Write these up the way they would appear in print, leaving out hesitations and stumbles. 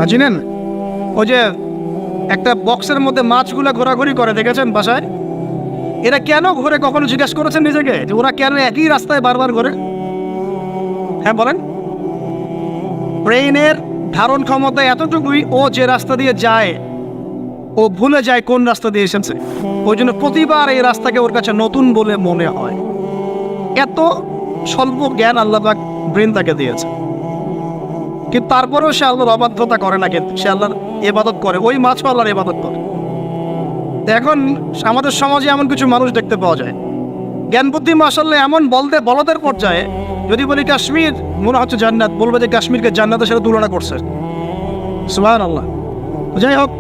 চিনেন? ওই যে একটা বক্সের মধ্যে মাছগুলো ঘোরাঘুরি করে, দেখেছেন বাসায়? এরা কেন ঘোরে, কখনো জিজ্ঞেস করেছেন নিজেকে যে ওরা কেন একই রাস্তায় বারবার ঘোরে? হ্যাঁ বলেন। ব্রেইনের ধারণ ক্ষমতা এতটুকুই, ও যে রাস্তা দিয়ে যায় ও ভুলে যায় কোন রাস্তা দিয়ে এসেছে। ওই জন্য প্রতিবার এই রাস্তাকে ওর কাছে নতুন বলে মনে হয়। এত স্বল্প জ্ঞান আল্লাহ পাক ব্রেন তাকে দিয়েছে, কিন্তু তারপরেও সে আল্লাহর অবাধ্যতা করে না, কিন্তু সে আল্লাহর ইবাদত করে। ওই মাছও আল্লাহর ইবাদত করে। এখন আমাদের সমাজে এমন কিছু মানুষ দেখতে পাওয়া যায়, জ্ঞান বুদ্ধি মাশাআল্লাহ এমন বলদের পর্যায়ে, যদি বলি কাশ্মীর মনে হচ্ছে জান্নাত, বলবে যে কাশ্মীরকে জান্নাতের সাথে তুলনা করছে। সুবহানাল্লাহ। যাই হোক,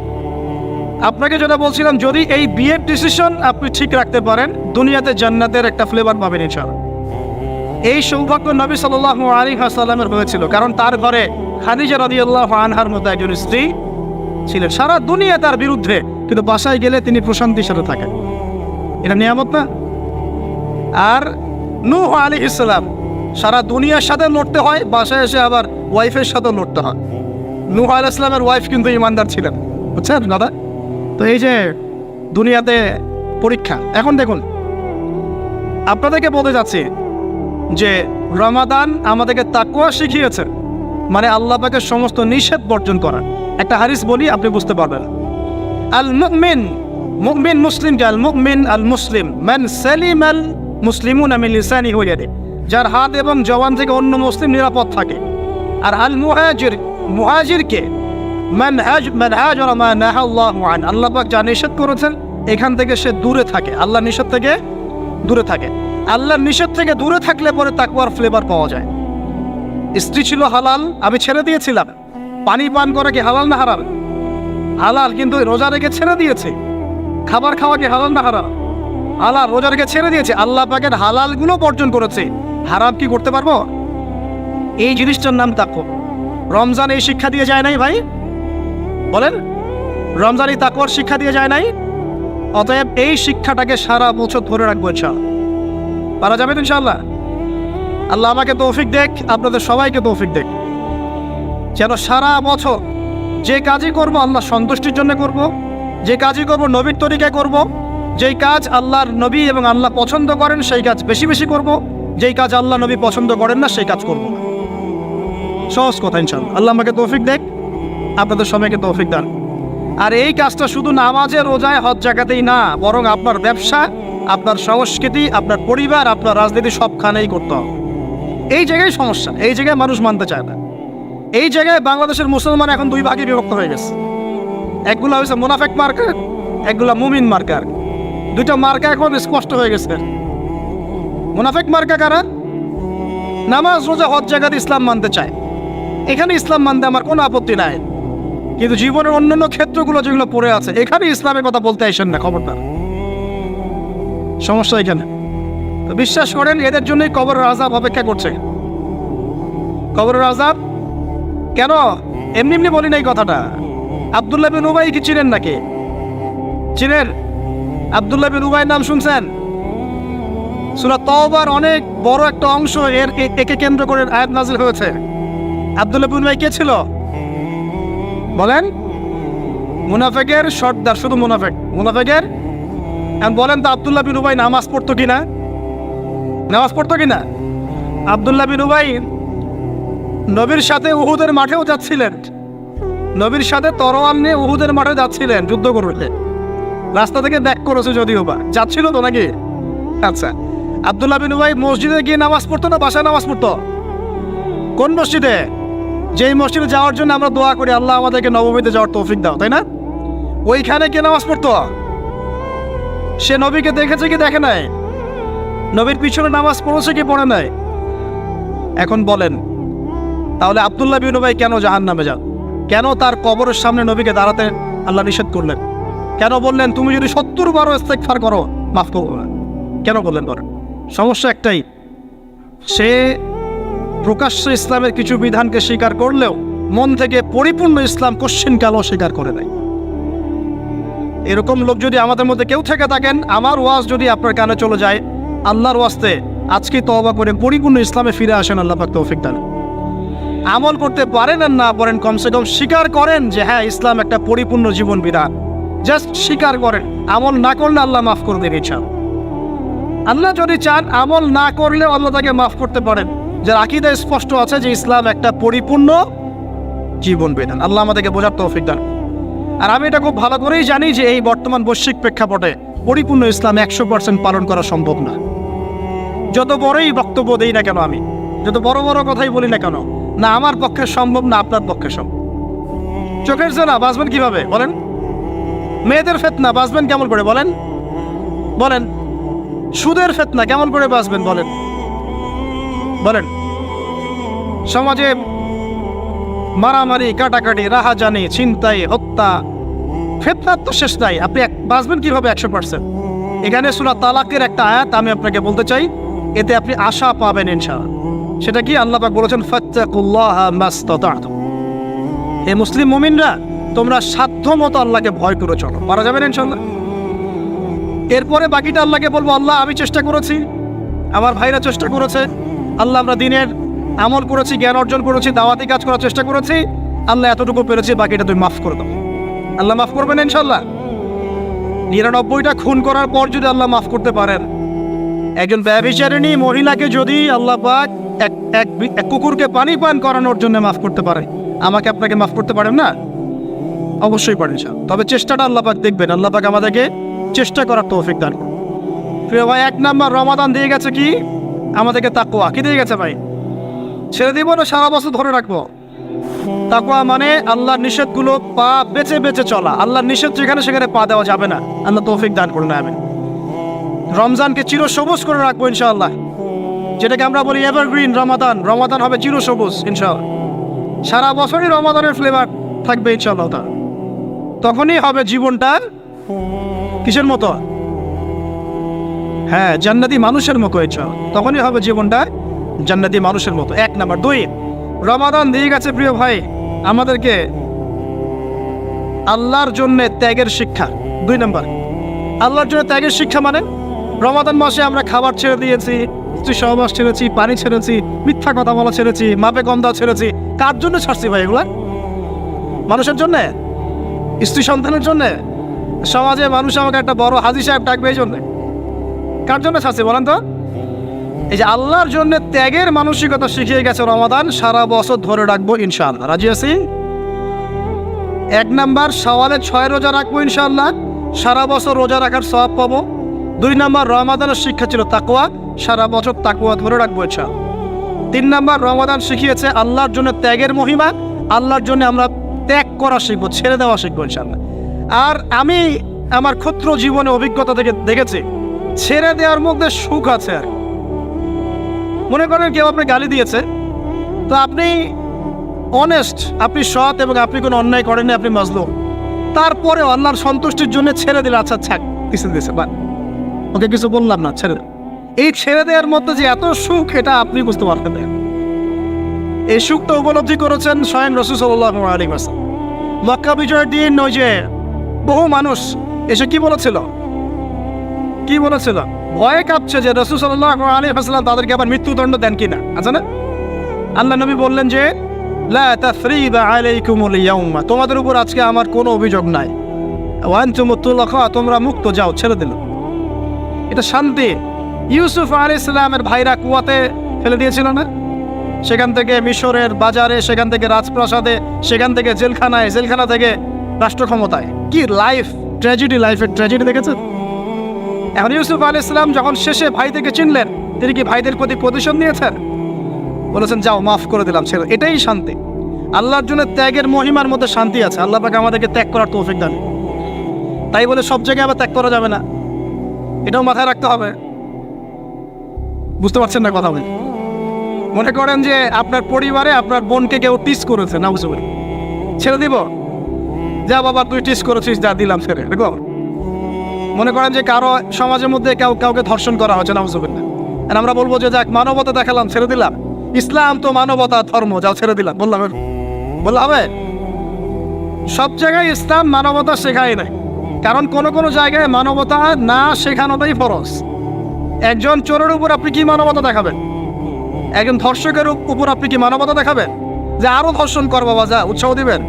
আপনাকে যেটা বলছিলাম, যদি এই বিয়ের ডিসিশন আপনি ঠিক রাখতে পারেন, দুনিয়াতে জান্নাতের একটা ফ্লেভার পাবেন ইনশাআল্লাহ। এই সৌভাগ্য নবী সাল্লাল্লাহু আলাইহি ওয়াসাল্লামের হয়েছিল, কারণ তার ঘরে খাদিজা রাদিয়াল্লাহু আনহার মতো একজন স্ত্রী ছিলেন। সারা দুনিয়া তার বিরুদ্ধে, কিন্তু বাসায় গেলে তিনি প্রশান্তির সাথে থাকেন। এটা নিয়ামত না? আর নূহ আলাইহিস সালাম, সারা দুনিয়ার সাথে লড়তে হয়, বাসায় এসে আবার ওয়াইফের সাথে লড়তে হয়। নূহ আলাইহিস সালামের ওয়াইফ কিন্তু ঈমানদার ছিলেন, বুঝছেন দাদা? তো এই যে দুনিয়াতে পরীক্ষা। এখন দেখুন, আপনাদেরকে বলতে যাচ্ছি যে রমাদান আমাদেরকে তাকওয়া শিখিয়েছে, মানে আল্লাহ পাকের সমস্ত নিষেধ বর্জন করা। একটা হাদিস বলি, আপনি বুঝতে পারবেন। আল মুমিন, মুমিন মুসলিম, আল মুমিন আল মুসলিম মান সালিমাল মুসলিমুনা মিন লিসানিহি ওয়া ইয়াদিহি, যার হাত এবং জবান থেকে অন্য মুসলিম নিরাপদ থাকে। আর আল মুহাজির, মুহাজিরকে মান হাজারা মা নাহাল্লাহু আন, আল্লাহ পাক যা নিষেধ করেছেন এখান থেকে সে দূরে থাকে, আল্লাহ নিষেধ থেকে দূরে থাকে। আল্লাহর নিষেধ থেকে দূরে থাকলে পরে তাকওয়ার ফ্লেভার পাওয়া যায়। স্ত্রী ছিল হালাল, আমি ছেড়ে দিয়েছিলাম। পানি পান করা কি হালাল না হারাম? হালাল, কিন্তু রোজা রেখে ছেড়ে দিয়েছে। খাবার খাওয়া কি হালাল না হারাম? হালাল, রোজা রেখে ছেড়ে দিয়েছে। আল্লাহ পাকের হালালগুলো বর্জন করেছে, হারাম কি করতে পারবো? এই জিনিসটার নাম তাকওয়া। রমজান এই শিক্ষা দিয়ে যায় নাই ভাই? বলেন, রমজান এই তাকওয়ার শিক্ষা দিয়ে যায় নাই? অতএব এই শিক্ষাটাকে সারা বছর ধরে রাখবো ইনশাআল্লাহ। পারা যাবে তো ইনশাআল্লাহ? আল্লাহ আমাকে তৌফিক দেখ, আপনাদের সবাইকে তৌফিক দেখ, যেন সারা বছর যে কাজই করব আল্লাহ সন্তুষ্টির জন্য করব, যে কাজই করব নবীর তরিকায় করব, যেই কাজ আল্লাহর নবী এবং আল্লাহ পছন্দ করেন সেই কাজ বেশি বেশি করব, যেই কাজ আল্লাহ নবী পছন্দ করেন না সেই কাজ করব না। সহজ কথা ইনশাআল্লাহ। আল্লাহ আমাকে তৌফিক দেখ, আপনাদের সবাইকে তৌফিক দান। আর এই কাজটা শুধু নামাজে, রোজায়, হজ জাকাতেই না, বরং আপনার ব্যবসা, আপনার সংস্কৃতি, আপনার পরিবার, আপনার রাজনীতি সবখানেই করতে হবে। এই জায়গায় সমস্যা, এই জায়গায় মানুষ মানতে চায় না। এই জায়গায় বাংলাদেশের মুসলমান এখন দুই ভাগে বিভক্ত হয়ে গেছে। একগুলো হয়েছে মুনাফেক মার্কা, একগুলা মুমিন মার্কা। দুইটা মার্কা এখন স্পষ্ট হয়ে গেছে। মুনাফেক মার্কা কারা? নামাজ, রোজা, হজ জাকাত ইসলাম মানতে চায়, এখানে ইসলাম মানতে আমার কোনো আপত্তি নাই, কিন্তু জীবনের অন্যান্য ক্ষেত্রগুলো যেগুলো পড়ে আছে এখানে ইসলামের কথা বলতে আসেন না, খবরদার। সমস্যা এখানে। তো বিশ্বাস করেন, এদের জন্যই কবরের আযাব অপেক্ষা করছে। কবরের আযাব কেন? এমনি এমনি বলি না এই কথাটা। আব্দুল্লাহ বিন উবাই কি চিনেন নাকি? চিনেন? আব্দুল্লাহ বিন উবাই নাম শুনছেন? সূরা তাওবার অনেক বড় একটা অংশ একে কেন্দ্র করে আয়াত নাযিল হয়েছে। আব্দুল্লাহ বিন উবাই কে ছিল বলেন? মুনাফিকের সর্দার, শুধু মুনাফিকের। এখন বলেন তো, আব্দুল্লাহ বিন উবাই নামাজ পড়তো কিনা? নামাজ পড়তো কিনা? আব্দুল্লাহ বিন উবাই নবীর সাথে উহুদের মাঠেও যাচ্ছিলেন, নবীর সাথে তরোয়াল নিয়ে উহুদের মাঠে যাচ্ছিলেন যুদ্ধ করতে। রাস্তা থেকে ব্যাক করেছে যদিও বা, যাচ্ছিল তো নাকি? আচ্ছা, আব্দুল্লাহ বিন উবাই মসজিদে গিয়ে নামাজ পড়তো না বাসায় নামাজ পড়তো? কোন মসজিদে? যেই মসজিদে যাওয়ার জন্য আমরা দোয়া করি আল্লাহ আমাদেরকে নবমীতে যাওয়ার তৌফিক দাও, তাই না? ওইখানে কে নামাজ পড়তো? সে নবীকে দেখেছে কি দেখে নাই? নবীর পিছনে নামাজ পড়েছে কি পড়ে নাই? এখন বলেন, তাহলে আব্দুল্লাহ বিন উবাই কেন জাহান্নামে যান? কেন তার কবরের সামনে নবীকে দাঁড়াতে আল্লাহ নিষেধ করলেন? কেন বললেন তুমি যদি 70 বার ইস্তেগফার করো মাফ করবো না? কেন বললেন? বলেন। সমস্যা একটাই, সে প্রকাশ্যে ইসলামের কিছু বিধানকে স্বীকার করলেও মন থেকে পরিপূর্ণ ইসলাম কোশ্চিনকালও স্বীকার করে নাই। এরকম লোক যদি আমাদের মধ্যে কেউ থেকে থাকেন, আমার ওয়াজ যদি আপনার কানে চলে যায়, আল্লাহর ওয়াস্তে আজকে তওবা করে পরিপূর্ণ ইসলামে ফিরে আসেন, আল্লাহ পাক তৌফিক দান। আমল করতে পারেন আর না পারেন, কমসে কম স্বীকার করেন যে হ্যাঁ ইসলাম একটা পরিপূর্ণ জীবন বিধান। জাস্ট স্বীকার করেন। আমল না করলে আল্লাহ মাফ করে দেবে ইচ্ছা। আল্লাহ যদি চান আমল না করলেও আল্লাহ তাকে মাফ করতে পারেন, যার আকীদা স্পষ্ট আছে যে ইসলাম একটা পরিপূর্ণ জীবন বিধান। আল্লাহ আমাদেরকে বোঝার তৌফিক দান। আর আমি এটা খুব ভালো করেই জানি যে এই বর্তমান বৈশ্বিক প্রেক্ষাপটে পরিপূর্ণ ইসলাম 100% পালন করা সম্ভব না। যত বড়ই বক্তব্য দেই না কেন, আমি যত বড় বড় কথাই বলি না কেন, না আমার পক্ষে সম্ভব না আপনার পক্ষে সম্ভব। চোখের জেনা বাঁচবেন কিভাবে বলেন? মেয়েদের ফিতনা বাঁচবেন কেমন করে বলেন? বলেন। সুদের ফিতনা কেমন করে বাঁচবেন বলেন? বলেন। সমাজে মারামারি, কাটাকাটি, রাহাজানি, ছিনতাই, হত্যা, ফিতনার তো শেষ নাই। আপনি বাঁচবেন কিভাবে 100%? এখানে সূরা তালাকের একটা আয়াত আমি আপনাকে বলতে চাই, এতে আপনি আশা পাবেন ইনশাআল্লাহ। সেটা কি? আল্লাহ পাক বলেছেন ফাত্তাকুল্লাহা মাসতাতা'তুম। হে মুসলিম মুমিনরা, তোমরা সাধ্যমতো আল্লাহকে ভয় করে চলো। পারা যাবে না ইনশাআল্লাহ? এরপরে বাকিটা আল্লাহকে বলবো, আল্লাহ আমি চেষ্টা করেছি, আমার ভাইরা চেষ্টা করেছে, আল্লাহ আমরা দিনের আমল করেছি, জ্ঞান অর্জন করেছি, দাওয়াতি কাজ করার চেষ্টা করেছি, আল্লাহ এতটুকু পেরেছি, বাকিটা তুমি মাফ করে দাও। আল্লাহ মাফ করবেন ইনশাআল্লাহ। 99টা খুন করার পর যদি আল্লাহ মাফ করতে পারেন, একজন ব্যভিচারিণী মহিলাকে যদি আল্লাহ পাক এক কুকুরকে পানি পান করানোর জন্য মাফ করতে পারে, আমাকে আপনাকে মাফ করতে পারেন না? অবশ্যই পারেন। তবে চেষ্টাটা আল্লাহ পাক দেখবেন। আল্লাহ পাক আমাদেরকে চেষ্টা করার তৌফিক দান করুন। প্রিয় ভাই, 1 নাম্বার রমাদান দিয়ে গেছে কি আমাদেরকে? তাকওয়া। কি দিয়ে গেছে ভাই? ছেড়ে দিব না সারা বছর ধরে রাখবো? তাকওয়া মানে আল্লাহর নিষেধগুলো পা বেঁচে বেঁচে চলা। আল্লাহর নিষেধ যেখানে সেখানে পা দেওয়া যাবে না। আল্লাহ তৌফিক দান করুন। আমিন। রমজানকে চিরসবুজ করে রাখবো ইনশাআল্লাহ, যেটাকে আমরা বলি এভারগ্রিন রমাদান। রমাদান হবে চিরসবুজ ইনশাআল্লাহ। সারা বছরই রমাদানের ফ্লেভার থাকবে ইনশাআল্লাহ। তখনই হবে জীবনটা কিসের মতো? হ্যাঁ, জান্নাতি মানুষের মতো ইনশাআল্লাহ। তখনই হবে জীবনটা জান্নাতি মানুষের মতো। 1 নাম্বার। 2, রমাদান দিয়ে গেছে প্রিয় ভাই আমাদেরকে আল্লাহর জন্য ত্যাগের শিক্ষা। 2 নাম্বার, আল্লাহর জন্য ত্যাগের শিক্ষা মানে রমাদান মাসে আমরা খাবার ছেড়ে দিয়েছি, স্ত্রী সহবাস ছেড়েছি, পানি ছেড়েছি, মিথ্যা কথা বলা ছেড়েছি, মাপে কম দেওয়া ছেড়েছি। কার জন্য ছাড়ছি ভাই এগুলা? মানুষের জন্যে? স্ত্রী সন্তানের জন্যে? সমাজে মানুষ আমাকে একটা বড় হাজী সাহেব ডাকবে এই জন্যে? কার জন্য ছাড়ছি বলেন তো? এই যে আল্লাহর জন্য ত্যাগের মানসিকতা শিখিয়ে গেছে রমাদান, সারা বছর ধরে রাখবো ইনশাআল্লাহ। রাজি আছি? 1 নাম্বার, শাওয়ালে 6 রোজা রাখবো ইনশাআল্লাহ, সারা বছর রোজা রাখার সওয়াব পাবো। 2 নাম্বার, রমাদানের শিক্ষা ছিল তাকওয়া, সারা বছর তাকওয়া ধরে রাখবো ইনশাআল্লাহ। 3 নাম্বার, রমাদান শিখিয়েছে আল্লাহর জন্য ত্যাগের মহিমা। আল্লাহর জন্য আমরা ত্যাগ করা শিখবো, ছেড়ে দেওয়া শিখবো ইনশাআল্লাহ। আর আমি আমার ক্ষুদ্র জীবনে অভিজ্ঞতা থেকে দেখেছি, ছেড়ে দেওয়ার মধ্যে সুখ আছে। আর মনে করেন কেউ আপনি গালি দিয়েছে, তো আপনি অনেস্ট, আপনি সৎ এবং আপনি কোনো অন্যায় করেননি, আপনি মাজলুম, তারপরে আল্লাহর সন্তুষ্টির জন্য ছেড়ে দিলে, আচ্ছা ছাক কিছু দিয়েছে বা ওকে কিছু বললাম না, ছেড়ে দেন। এই ছেড়ে দেওয়ার মধ্যে যে এত সুখ, এটা আপনি বুঝতে পারতেন না। এই সুখটা উপলব্ধি করেছেন স্বয়ং রাসূল সাল্লাল্লাহু আলাইহি ওয়াসাল্লাম। মক্কা বিজয়ের দিন ওই যে বহু মানুষ এসে কি বলেছিল? কি বলেছিল? ভয়ে কাঁপছে যে রাসূল সাল্লাল্লাহু আলাইহি ওয়াসাল্লাম তাদেরকে আবার মৃত্যুদণ্ড দেন কিনা। আছে না? আল্লাহ নবী বললেন যে লা তাসরিবা আলাইকুমুল ইয়াউমা, তোমাদের উপর আজকে আমার কোনো অভিযোগ নাই। ওয়া আনতুমুত তুলাকা, তোমরা মুক্ত, যাও, ছেড়ে দিল। এটা শান্তি। ইউসুফ আলাইহিস সালামের ভাইরা কুয়াতে ফেলে দিয়েছিল না? সেখান থেকে মিশরের বাজারে, সেখান থেকে রাজপ্রাসাদে, সেখান থেকে জেলখানায়, জেলখানা থেকে রাষ্ট্র ক্ষমতায়। কি লাইফ ট্র্যাজেডি, লাইফের ট্র্যাজেডি দেখেছেন? এখন ইউসুফ আলাইহিস সালাম যখন শেষে ভাইদেরকে চিনলেন, তিনি কি ভাইদের প্রতি প্রতিশোধ নিয়েছেন? বলেছেন যাও, মাফ করে দিলাম, ছেড়ে। এটাই শান্তি। আল্লাহর জন্য ত্যাগের মহিমার মধ্যে শান্তি আছে। আল্লাহ পাক আমাদেরকে ত্যাগ করার তৌফিক দান। তাই বলে সব জায়গায় আবার ত্যাগ করা যাবে না, এটাও মাথায় রাখতে হবে। বুঝতে পারছেন না কথা? মনে করেন যে আপনার পরিবারে আপনার বোনকে কেউ টিস করেছে, না বুঝতে পারি, ছেড়ে দিব? যা বাবা তুই টিস করেছিস, যা দিলাম, ছেড়ে। দেখো, মনে করেন যে কারো সমাজের মধ্যে কাউকে ধর্ষণ করা হচ্ছে, না বুঝতে পারি না, আর আমরা বলবো যে যাক মানবতা দেখালাম, ছেড়ে দিলাম। ইসলাম তো মানবতা ধর্ম, যাও ছেড়ে দিলাম, বললাম হবে? সব জায়গায় ইসলাম মানবতা শেখায় নাই, কারণ কোনো জায়গায় মানবতা না শেখানোটাই ফরজ। একজন চোরের উপর আপনি কি মানবতা দেখাবেন? একজন ধর্ষকের উপর আপনি কি মানবতা দেখাবেন? যে আরো ধর্ষণ কর বাবা, যা উৎসাহ দিবেন?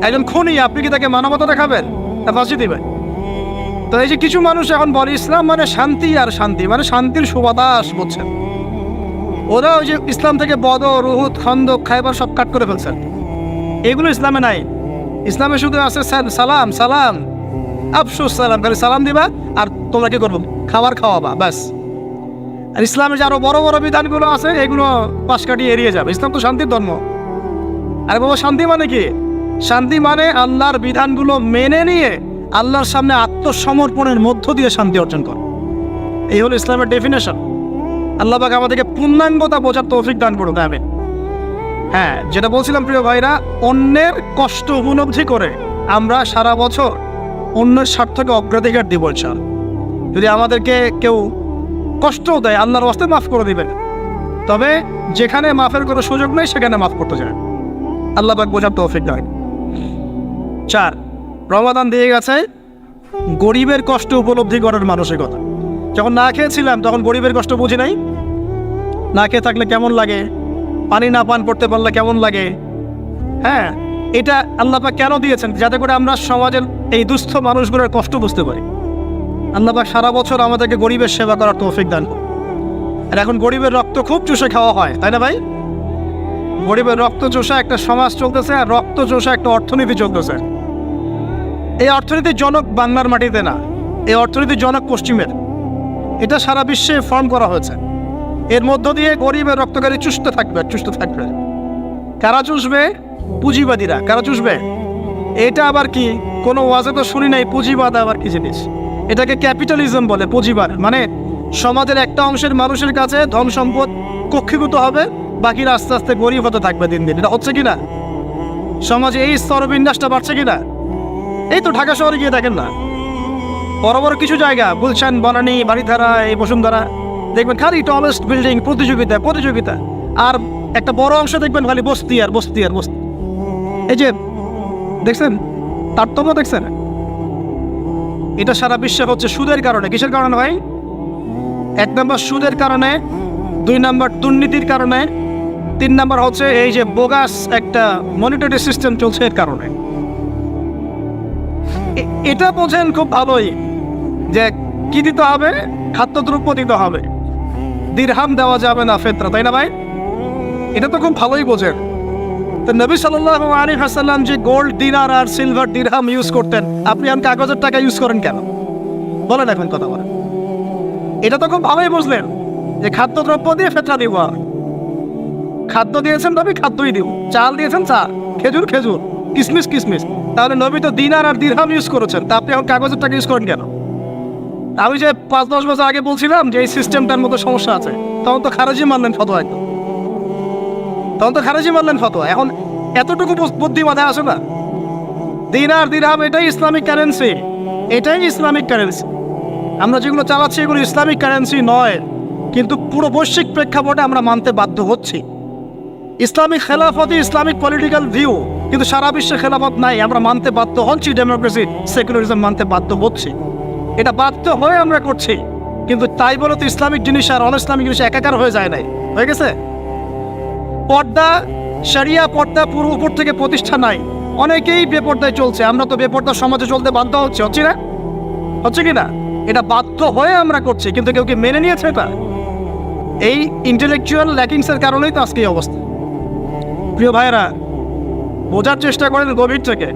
একজন খুনি, আপনি কি তাকে মানবতা দেখাবেন না ফাঁসি দিবেন? তো এই যে কিছু মানুষ এখন বলে ইসলাম মানে শান্তি, আর শান্তি মানে শান্তির সুবাতাস, বুঝছেন? ওরা ওই যে ইসলাম থেকে বদর, উহুদ, খন্দক, খায়বার সব কাট করে ফেলছেন। এগুলো ইসলামে নাই। ইসলামে শুধু আছে সালাম সালাম, আফসুস সালাম, খালি সালাম দিবা আর তোমরা কি করবো, খাবার খাওয়াবা, ব্যাস। আর ইসলামের যে আরো বড় বড় বিধানগুলো আছে এগুলো পাশ কাটিয়ে এড়িয়ে যাবে। ইসলাম তো শান্তির ধর্ম। আর বাবা শান্তি মানে কি? শান্তি মানে আল্লাহর বিধানগুলো মেনে নিয়ে আল্লাহর সামনে আত্মসমর্পণের মধ্য দিয়ে শান্তি অর্জন কর। এই হলো ইসলামের ডেফিনেশন। আল্লাহ পাক আমাদেরকে পূর্ণাঙ্গতা বোঝার তৌফিক দান করুন, আমিন। হ্যাঁ, যেটা বলছিলাম প্রিয় ভাইরা, অন্যের কষ্ট উপলব্ধি করে আমরা সারা বছর অন্যের স্বার্থকে অগ্রাধিকার দিব ইনশাআল্লাহ। যদি আমাদেরকে কেউ কষ্টও দেয়, আল্লাহর ওয়াস্তে মাফ করে দিবেন। তবে যেখানে মাফের কোনো সুযোগ নেই সেখানে মাফ করতে চায়। আল্লাহ পাক বোঝার তৌফিক দেয়। 4, রমাদান দিয়ে গেছে গরিবের কষ্ট উপলব্ধি করার মানসিকতা। যখন না খেয়েছিলাম তখন গরিবের কষ্ট বুঝি নাই। না খেয়ে থাকলে কেমন লাগে, পানি না পান করতে পারলে কেমন লাগে। হ্যাঁ, এটা আল্লাহ পাক কেন দিয়েছেন? যাতে করে আমরা সমাজের এই দুস্থ মানুষগুলোর কষ্ট বুঝতে পারি। আল্লাহ পাক সারা বছর আমাদেরকে গরিবের সেবা করার তৌফিক দান করুন। আর এখন গরিবের রক্ত খুব চুষে খাওয়া হয়, তাই না ভাই? গরিবের রক্ত চোষা একটা সমাজ চলতেছে, আর রক্ত চোষা একটা অর্থনীতি চলতেছে। এই অর্থনীতির জনক বাংলার মাটিতে না, এই অর্থনীতির জনক পশ্চিমের। এটা সারা বিশ্বে ফর্ম করা হয়েছে। এর মধ্য দিয়ে গরিবের রক্তকারী চুষতে থাকবে। কারা চুষবে? পুঁজিবাদীরা। কারা চুষবে? এটা আবার কি? কোনো ওয়াজে তো শুনি নাই পুঁজিবাদ আবার কি জিনিস। এটাকে ক্যাপিটালিজম বলে। পুঁজিবাদ মানে সমাজের একটা অংশের মানুষের কাছে ধন সম্পদ কক্ষীভূত হবে, বাকিরা আস্তে আস্তে গরিব হতে থাকবে দিন দিন। এটা হচ্ছে কিনা? সমাজে এই স্তরবিন্যাসটা বাড়ছে কিনা? এই তো ঢাকা শহরে গিয়ে দেখেন না, বড় বড় কিছু জায়গা, গুলশান, বনানী, বাড়িধারা, এই বসুন্ধরা, দেখবেন খালি টলেস্ট বিল্ডিং, প্রতিযোগিতা। আর একটা বড় অংশ দেখবেন খালি বস্তি। এই যে দেখছেন তারতম্য, দেখছেন? এটা সারা বিশ্বে হচ্ছে সুদের কারণে। কিসের কারণে ভাই? 1 নম্বর সুদের কারণে, 2 নম্বর দুর্নীতির কারণে, 3 নম্বর হচ্ছে এই যে বোগাস একটা মনিটরি সিস্টেম চলছে এর কারণে। এটা বোঝেন খুব ভালোই যে কি দিতে হবে, খাদ্যদ্রব্য দিতে হবে, দিরহাম দেওয়া যাবে না, ফেতরা, তাই না ভাই? এটা তো খুব ভালোই বোঝেন। তো নবী সাল্লাল্লাহু আলাইহি ওয়াসাল্লাম যে গোল্ড দিনার আর সিলভার দিরহাম ইউজ করতেন, আপনি এখন কাগজের টাকা ইউজ করেন কেন? বলেন এখন কথা বলেন। এটা তো খুব ভালোই বুঝলেন যে খাদ্যদ্রব্য দিয়ে ফেতরা দিব। খাদ্য দিয়েছেন নবী, খাদ্যই দিব। চাল দিয়েছেন, চাল। খেজুর, কিসমিস। তাহলে নবী তো দিনার আর দিরহাম ইউজ করেছেন, তা আপনি এখন কাগজের টাকা ইউজ করেন কেন? আমি যে 5-10 বছর আগে বলছিলাম যে এই সিস্টেমটার মতো সমস্যা আছে, তখন তো খারেজি মানলেন ফতোয়া। এখন এতটুকু বুদ্ধি মাথায় আসে না? দিনার দিরহাম এটাই ইসলামিক কারেন্সি। আমরা যেগুলো চালাচ্ছি এগুলো ইসলামিক কারেন্সি নয়, কিন্তু পুরো বৈশ্বিক প্রেক্ষাপটে আমরা মানতে বাধ্য হচ্ছি। ইসলামিক খেলাফতই ইসলামিক পলিটিক্যাল ভিউ, কিন্তু সারা বিশ্বে খেলাফত নাই, আমরা মানতে বাধ্য হচ্ছি। ডেমোক্রেসি, সেকুলারিজম মানতে বাধ্য হচ্ছি। এটা বাধ্য হয়ে আমরা করছি, কিন্তু তাই বলে তো ইসলামিক জিনিস আর অন ইসলামিক জিনিস একাকার হয়ে যায় নাই, হয়ে গেছে। পর্দা, শরিয়া পর্দা পুরো উপর থেকে প্রতিষ্ঠা নাই, অনেকেই বেপর্দায় চলছে। আমরা তো বেপর্দা সমাজে চলতে বাধ্য হচ্ছে কি না? এটা বাধ্য হয়ে আমরা করছি, কিন্তু কেউ কি মেনে নিয়েছে? এটা এই ইন্টেলেকচুয়াল ল্যাকিংসের কারণেই তো আজকে এই অবস্থা। প্রিয় ভাইয়েরা, বোঝার চেষ্টা করেন গভীর থেকে।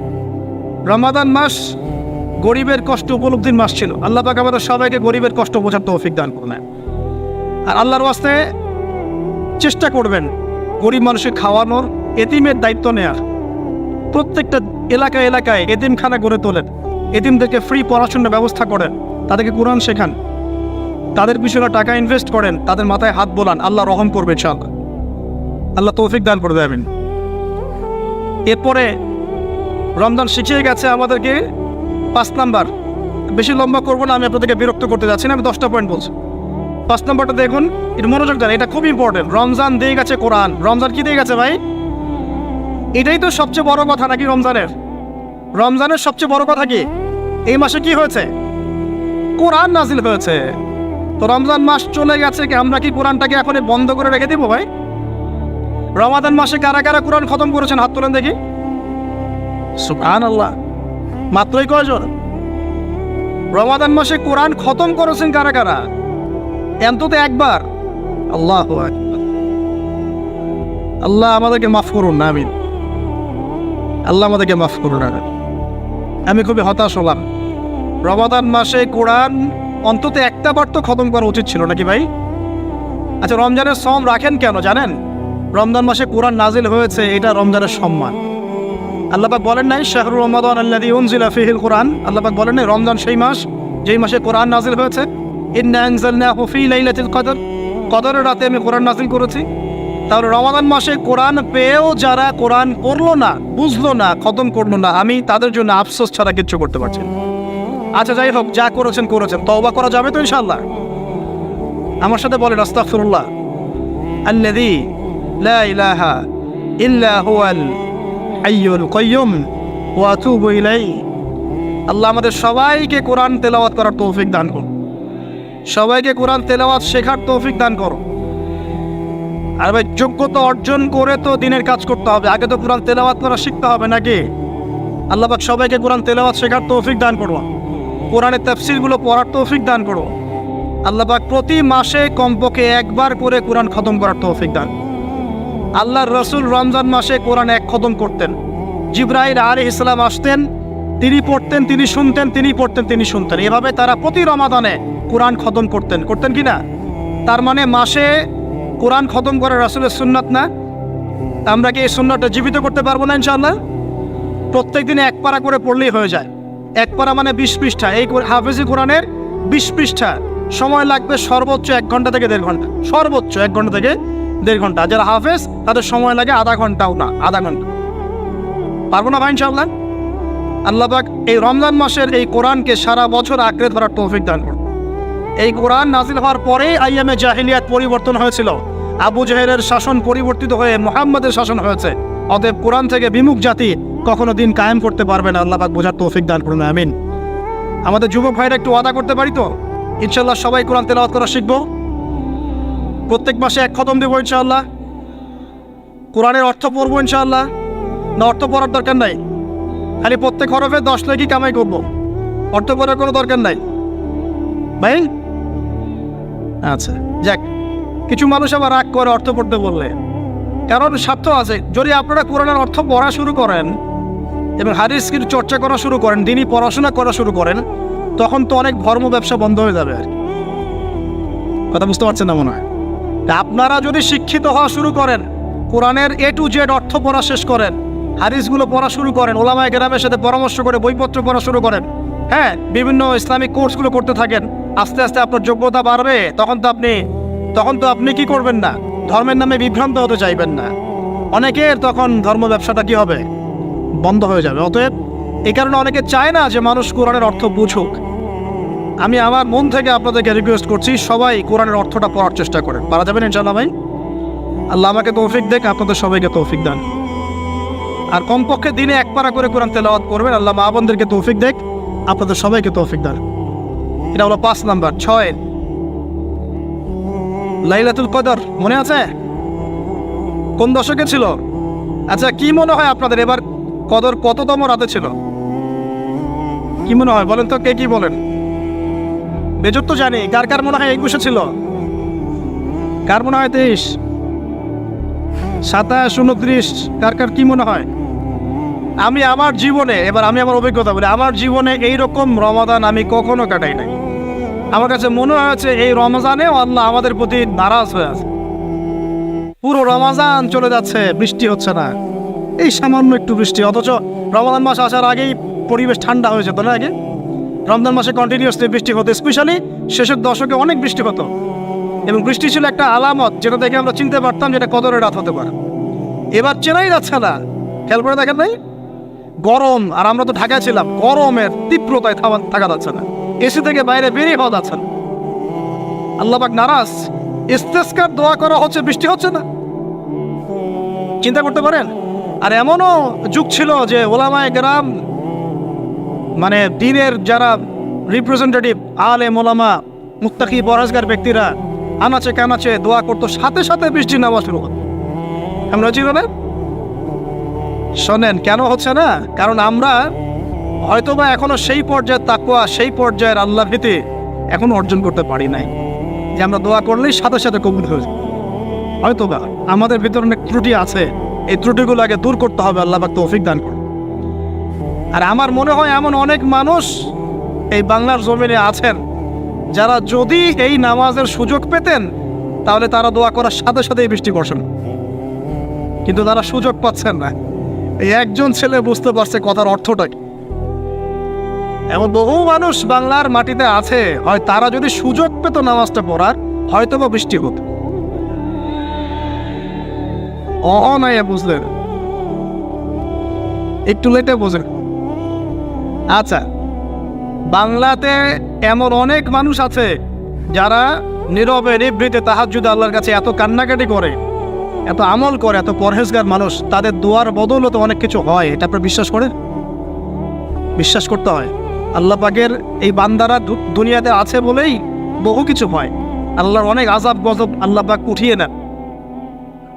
রমাদান মাস গরিবের কষ্ট উপলব্ধির মাস ছিল। আল্লাহ পাক আমাদের সবাইকে গরিবের কষ্ট বোঝার তৌফিক দান করুন। আর আল্লাহর ওয়াস্তে চেষ্টা করবেন গরিব মানুষকে খাওয়ানোর, এতিমের দায়িত্ব নেয়ার। প্রত্যেকটা এলাকায় এতিমখানা গড়ে তোলেন, এতিমদেরকে ফ্রি পড়াশোনার ব্যবস্থা করেন, তাদেরকে কোরআন শেখান, তাদের পিছনে টাকা ইনভেস্ট করেন, তাদের মাথায় হাত বোলান। আল্লাহ রহম করবে ইনশাআল্লাহ। আল্লাহ তৌফিক দান করে দেবেন। এরপরে রমজান শিখিয়ে গেছে আমাদেরকে 5 নাম্বার। বেশি লম্বা করবো না, আমি আপনাদেরকে বিরক্ত করতে যাচ্ছি না, আমি 10টা পয়েন্ট বলছি। 5 নাম্বারটা দেখুন, এটা মনোযোগ দেন, এটা খুব ইম্পর্টেন্ট। রমজান দিয়ে গেছে কোরআন। রমজান কি দিয়ে গেছে ভাই? এটাই তো সবচেয়ে বড় কথা নাকি? রমজানের সবচেয়ে বড় কথা কি? এই মাসে কি হয়েছে? কোরআন নাজিল হয়েছে। তো রমজান মাস চলে গেছে, আমরা কি কোরআনটাকে এখন বন্ধ করে রেখে দিব ভাই? রমাদান মাসে কারা কারা কোরআন খতম করেছেন হাত তোলেন দেখি। সুবহানাল্লাহ, মাত্রই কয়জন? রমাদান মাসে কোরআন খতম করেছেন কারা কারা? অন্তত একবার। আল্লাহু আকবার। আল্লাহ আমাদেরকে মাফ করুন না, আমিন। আল্লাহ আমাদেরকে মাফ করুন না। আমি খুবই হতাশ হলাম। রমাদান মাসে কোরআন অন্তত একটা বার তো খতম করা উচিত ছিল নাকি ভাই? আচ্ছা, রমজানের সম রাখেন কেন জানেন? রমজান মাসে কোরআন নাজিল হয়েছে, এটা রমজানের সম্মান। আল্লাহ পাক বলেন নাই শাহরুর রমাদান আল্লাযী উনজিলা ফীহিল কোরআন? আল্লাহ পাক বলেন নাই রমজান সেই মাস যেই মাসে কোরআন নাজিল হয়েছে? ইন্না আনজালনাহু ফী লাইলাতিল কদর, কদরের রাতে আমি কোরআন নাজিল করেছি। তাহলে রমাদান মাসে কোরআন পেয়েও যারা কোরআন পড়লো না, বুঝলো না, খতম করলো না, আমি তাদের জন্য আফসোস ছাড়া কিচ্ছু করতে পারছি না। আচ্ছা যাই হোক, যা করেছেন করেছেন, তওবা করা যাবে তো ইনশাআল্লাহ? আমার সাথে বলেন আস্তাগফিরুল্লাহ আল্লাযী লা ইলাহা ইল্লা হুয়াল হাইয়ুল কাইয়্যুম ওয়া আতুবু ইলাইহি। আল্লাহ আমাদের সবাইকে কোরআন তেলাওয়াত করার তৌফিক দান করুন, সবাইকে কোরআন তেলাওয়াত শেখার তৌফিক দান করুন। আর ভাই, যোগ্যতা অর্জন করে তো দিনের কাজ করতে হবে, আগে তো কোরআন তেলাওয়াত করা শিখতে হবে নাকি? আল্লাহ পাক সবাইকে কোরআন তেলাওয়াত শেখার তৌফিক দান করুন, কোরআনের তাফসীরগুলো পড়ার তৌফিক দান করুন। আল্লাহ পাক প্রতি মাসে কমপক্ষে একবার করে কোরআন খতম করার তৌফিক দান। আল্লাহর রসুল রমজান মাসে কোরআন এক খতম করতেন। জিবরাইল আলাইহিস সালাম আসতেন, তিনি পড়তেন, তিনি শুনতেন, তিনি পড়তেন, তিনি শুনতেন। এভাবে তারা প্রতি রমাদানে কোরআন খতম করতেন কি না? তার মানে মাসে কোরআন খতম করা রাসূলের সুন্নাত না? আমরা কি এই সুন্নাতটা জীবিত করতে পারবো না ইনশাআল্লাহ? প্রত্যেক দিনে এক পারা করে পড়লেই হয়ে যায়। এক পারা মানে 20 পৃষ্ঠা। এই হাফেজি কোরআনের 20 পৃষ্ঠা, সময় লাগবে সর্বোচ্চ 1 ঘন্টা থেকে 1.5 ঘন্টা, সর্বোচ্চ 1 ঘন্টা থেকে 1.5 ঘন্টা। যারা হাফেজ তাদের সময় লাগে আধা ঘন্টাও না, আধা ঘন্টা। পারবো না ভাই ইনশাআল্লাহ? আল্লাহ পাক এই রমজান মাসের এই কোরআনকে সারা বছর আঁকড়ে ধরার তৌফিক দান করুন। এই কোরআন নাজিল হওয়ার পরেই আইয়ামে জাহিলিয়াত পরিবর্তন হয়েছিল। আবু জাহেলের শাসন পরিবর্তিত হয়ে মুহাম্মাদের শাসন হয়েছে। অতএব কোরআন থেকে বিমুখ জাতি কখনো দিন কায়েম করতে পারবে না। আল্লাহ পাক বোঝার তৌফিক দান করুন, আমিন। আমাদের যুবক ভাইরা একটু ওয়াদা করতে পারি তো ইনশাআল্লাহ সবাই কোরআন তেলাওয়াত করা শিখবো, প্রত্যেক মাসে এক খতম দেবো ইনশাআল্লাহ, কোরআনের অর্থ পড়বো ইনশাআল্লাহ। না অর্থ পড়ার দরকার নাই, খালি প্রত্যেক হরফে 10 লাখই কামাই করবো, অর্থ পড়ার কোনো দরকার নাই ভাই? আচ্ছা যাক, কিছু মানুষ আবার রাগ করে অর্থ পড়তে বললে, কারণ স্বার্থ আছে। যদি আপনারা কোরআনের অর্থ পড়া শুরু করেন এবং হাদিসের চর্চা করা শুরু করেন, দিনই পড়াশোনা করা শুরু করেন, তখন তো অনেক ধর্ম ব্যবসা বন্ধ হয়ে যাবে আর কি। কথা বুঝতে পারছেন না মনে হয়? আপনারা যদি শিক্ষিত হওয়া শুরু করেন, কোরআনের A to Z অর্থ পড়া শেষ করেন, হাদিসগুলো পড়া শুরু করেন, ওলামায়ে কেরামের সাথে পরামর্শ করে বইপত্র পড়া শুরু করেন, হ্যাঁ, বিভিন্ন ইসলামিক কোর্সগুলো করতে থাকেন, আস্তে আস্তে আপনার যোগ্যতা বাড়বে। তখন তো আপনি কি করবেন না, ধর্মের নামে বিভ্রান্ত হতে চাইবেন না। অনেকের তখন ধর্ম ব্যবসাটা কি হবে, বন্ধ হয়ে যাবে। অতএব এই কারণে অনেকে চায় না যে মানুষ কোরআনের অর্থ বুঝুক। আমি আমার মন থেকে আপনাদেরকে রিকোয়েস্ট করছি, সবাই কোরআনের অর্থটা পড়ার চেষ্টা করেন। পারা যাবেন ইনশাআল্লাহ ভাই? আল্লাহ আমাকে তৌফিক দেখ, আপনাদের সবাইকে তৌফিক দান। আর কমপক্ষে দিনে এক পারা করে কোরআন তেলাওয়াত করবেন। আল্লাহ মা বোনদেরকে তৌফিক দেখ, আপনাদের সবাইকে তৌফিক দান। এটা হলো 5 নাম্বার। 6 লাইলাতুল কদর মনে আছে? কোন দশকে ছিল? আচ্ছা, কি মনে হয় আপনাদের এবার কদর কততম রাতে ছিল? কি মনে হয় বলেন তো, কে কি বলেন? বেজর তো জানি, কার কার মনে হয় 21 ছিল? কার মনে হয় 23, 27, 29? কার কার কি মনে হয়? আমি আমার জীবনে, এবার আমি আমার অভিজ্ঞতা বলি, আমার জীবনে এইরকম রমাদান আমি কখনো কাটাই নাই। আমার কাছে মনে হয়েছে এই রমজানেও আল্লাহ আমাদের প্রতি নারাজ হয়ে আছে। পুরো রমজান চলে যাচ্ছে, বৃষ্টি হচ্ছে না, এই সামান্য একটু বৃষ্টি। অথচ রমজান মাস আসার আগেই পরিবেশ ঠান্ডা হয়ে যেত না? আগে রমজান মাসে কন্টিনিউয়াসলি বৃষ্টি হতো, স্পেশালি শেষের দশকে অনেক বৃষ্টি হতো। এবং বৃষ্টি ছিল একটা আলামত, যেটা দেখে আমরা চিনতে পারতাম যেটা কদরের রাত হতে পারে। এবার চেনাই যাচ্ছে না, খেয়াল করে দেখেন নাই? গরম, আর আমরা তো ঢাকায় ছিলাম, গরমের তীব্রতায় থাকা যাচ্ছে না, এসি থেকে বাইরে বেরিয়ে হওয়া যাচ্ছে না। আল্লাহ পাক নারাজ, ইস্তেসকার দোয়া করা হচ্ছে, বৃষ্টি হচ্ছে না। চিন্তা করতে পারেন? আর এমনও যুগ ছিল যে ওলামায়ে কেরাম, মানে দ্বীনের যারা রিপ্রেজেন্টেটিভ, আলেম ওলামা, মুত্তাকি পরহেজগার ব্যক্তিরা আনাচে কানাচে দোয়া করতো, সাথে সাথে বৃষ্টি নামা শুরু হতো। আমরা ছিল না? শোনেন, কেন হচ্ছে না? কারণ আমরা হয়তোবা এখনো সেই পর্যায়ের তাকওয়া, সেই পর্যায়ের আল্লাহ ভীতি এখনো অর্জন করতে পারি নাই, যে আমরা দোয়া করলেই সাথে সাথে কবুল হয়ে যায়। হয়তোবা আমাদের ভিতরে অনেক ত্রুটি আছে, এই ত্রুটিগুলো আগে দূর করতে হবে। আল্লাহ পাক তৌফিক দান করুন। আর আমার মনে হয় এমন অনেক মানুষ এই বাংলার জমিনে আছেন যারা যদি এই নামাজের সুযোগ পেতেন তাহলে তারা দোয়া করার সাথে সাথে বৃষ্টি বর্ষণ, কিন্তু তারা সুযোগ পাচ্ছেন না। এই একজন ছেলে বুঝতে পারছে কথার অর্থটা কি। এমন বহু মানুষ বাংলার মাটিতে আছে, হয় তারা যদি সুযোগ পেত নামাজটা পড়ার হয়তো বা বৃষ্টি হতো। নাই বুঝলেন, একটু লেটে বোঝেন। আচ্ছা, বাংলাতে এমন অনেক মানুষ আছে যারা নীরবে নিভৃতে তাহাজ্জুদে আল্লাহর কাছে এত কান্নাকাটি করে, এত আমল করে, এত পরহেজগার মানুষ, তাদের দোয়ার বদৌলতে অনেক কিছু হয়। এটা আপনারা বিশ্বাস করেন? বিশ্বাস করতে হয়। আল্লাহ পাকের এই বান্দারা দুনিয়াতে আছে বলেই বহু কিছু হয়। আল্লাহর অনেক আযাব গজব আল্লাহ পাক উঠিয়ে নেন।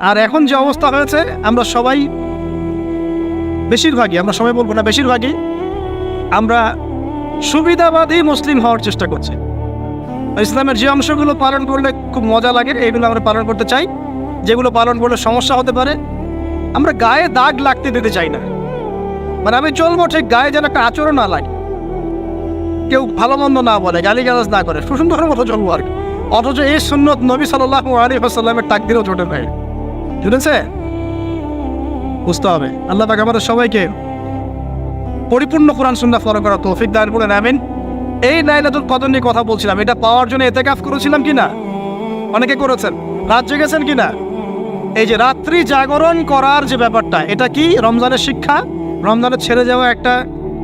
আর এখন যে অবস্থা হয়েছে, আমরা সবাই বেশিরভাগই, আমরা সবাই বলবো না, বেশিরভাগই আমরা সুবিধাবাদী মুসলিম হওয়ার চেষ্টা করছি। ইসলামের যে অংশগুলো পালন করলে খুব মজা লাগে এইগুলো আমরা পালন করতে চাই, যেগুলো পালন করলে সমস্যা হতে পারে আমরা গায়ে দাগ লাগতে দিতে চাই না। মানে আমি চলবো ঠিক, গায়ে যেন একটা আচরণ না লাগে, কেউ ভালো মন্দ না বলে, গালিগালাজ না করে, সুন্দরের মতো চলবো আর কি। অথচ এই সুন্নত নবী সাল্লাল্লাহু আলাইহি ওয়াসাল্লামের তাকদীরও জোটে নাই। বুঝেছে? বুঝতে হবে। আল্লাহ পাক আমাদের সবাইকে পরিপূর্ণ কোরআন সুন্নাহ ফলো করার তৌফিক দান করুন, আমিন। এই লাইলাতুল কদর নিয়ে কথা বলছিলাম, এটা পাওয়ার জন্য ইতিকাফ করেছিলাম কিনা? অনেকে করেছেন। রাত জেগেছেন কিনা? এই যে রাত্রি জাগরণ করার যে ব্যাপারটা, এটা কি রমজানের শিক্ষা? রমজানের ছেড়ে যাওয়া একটা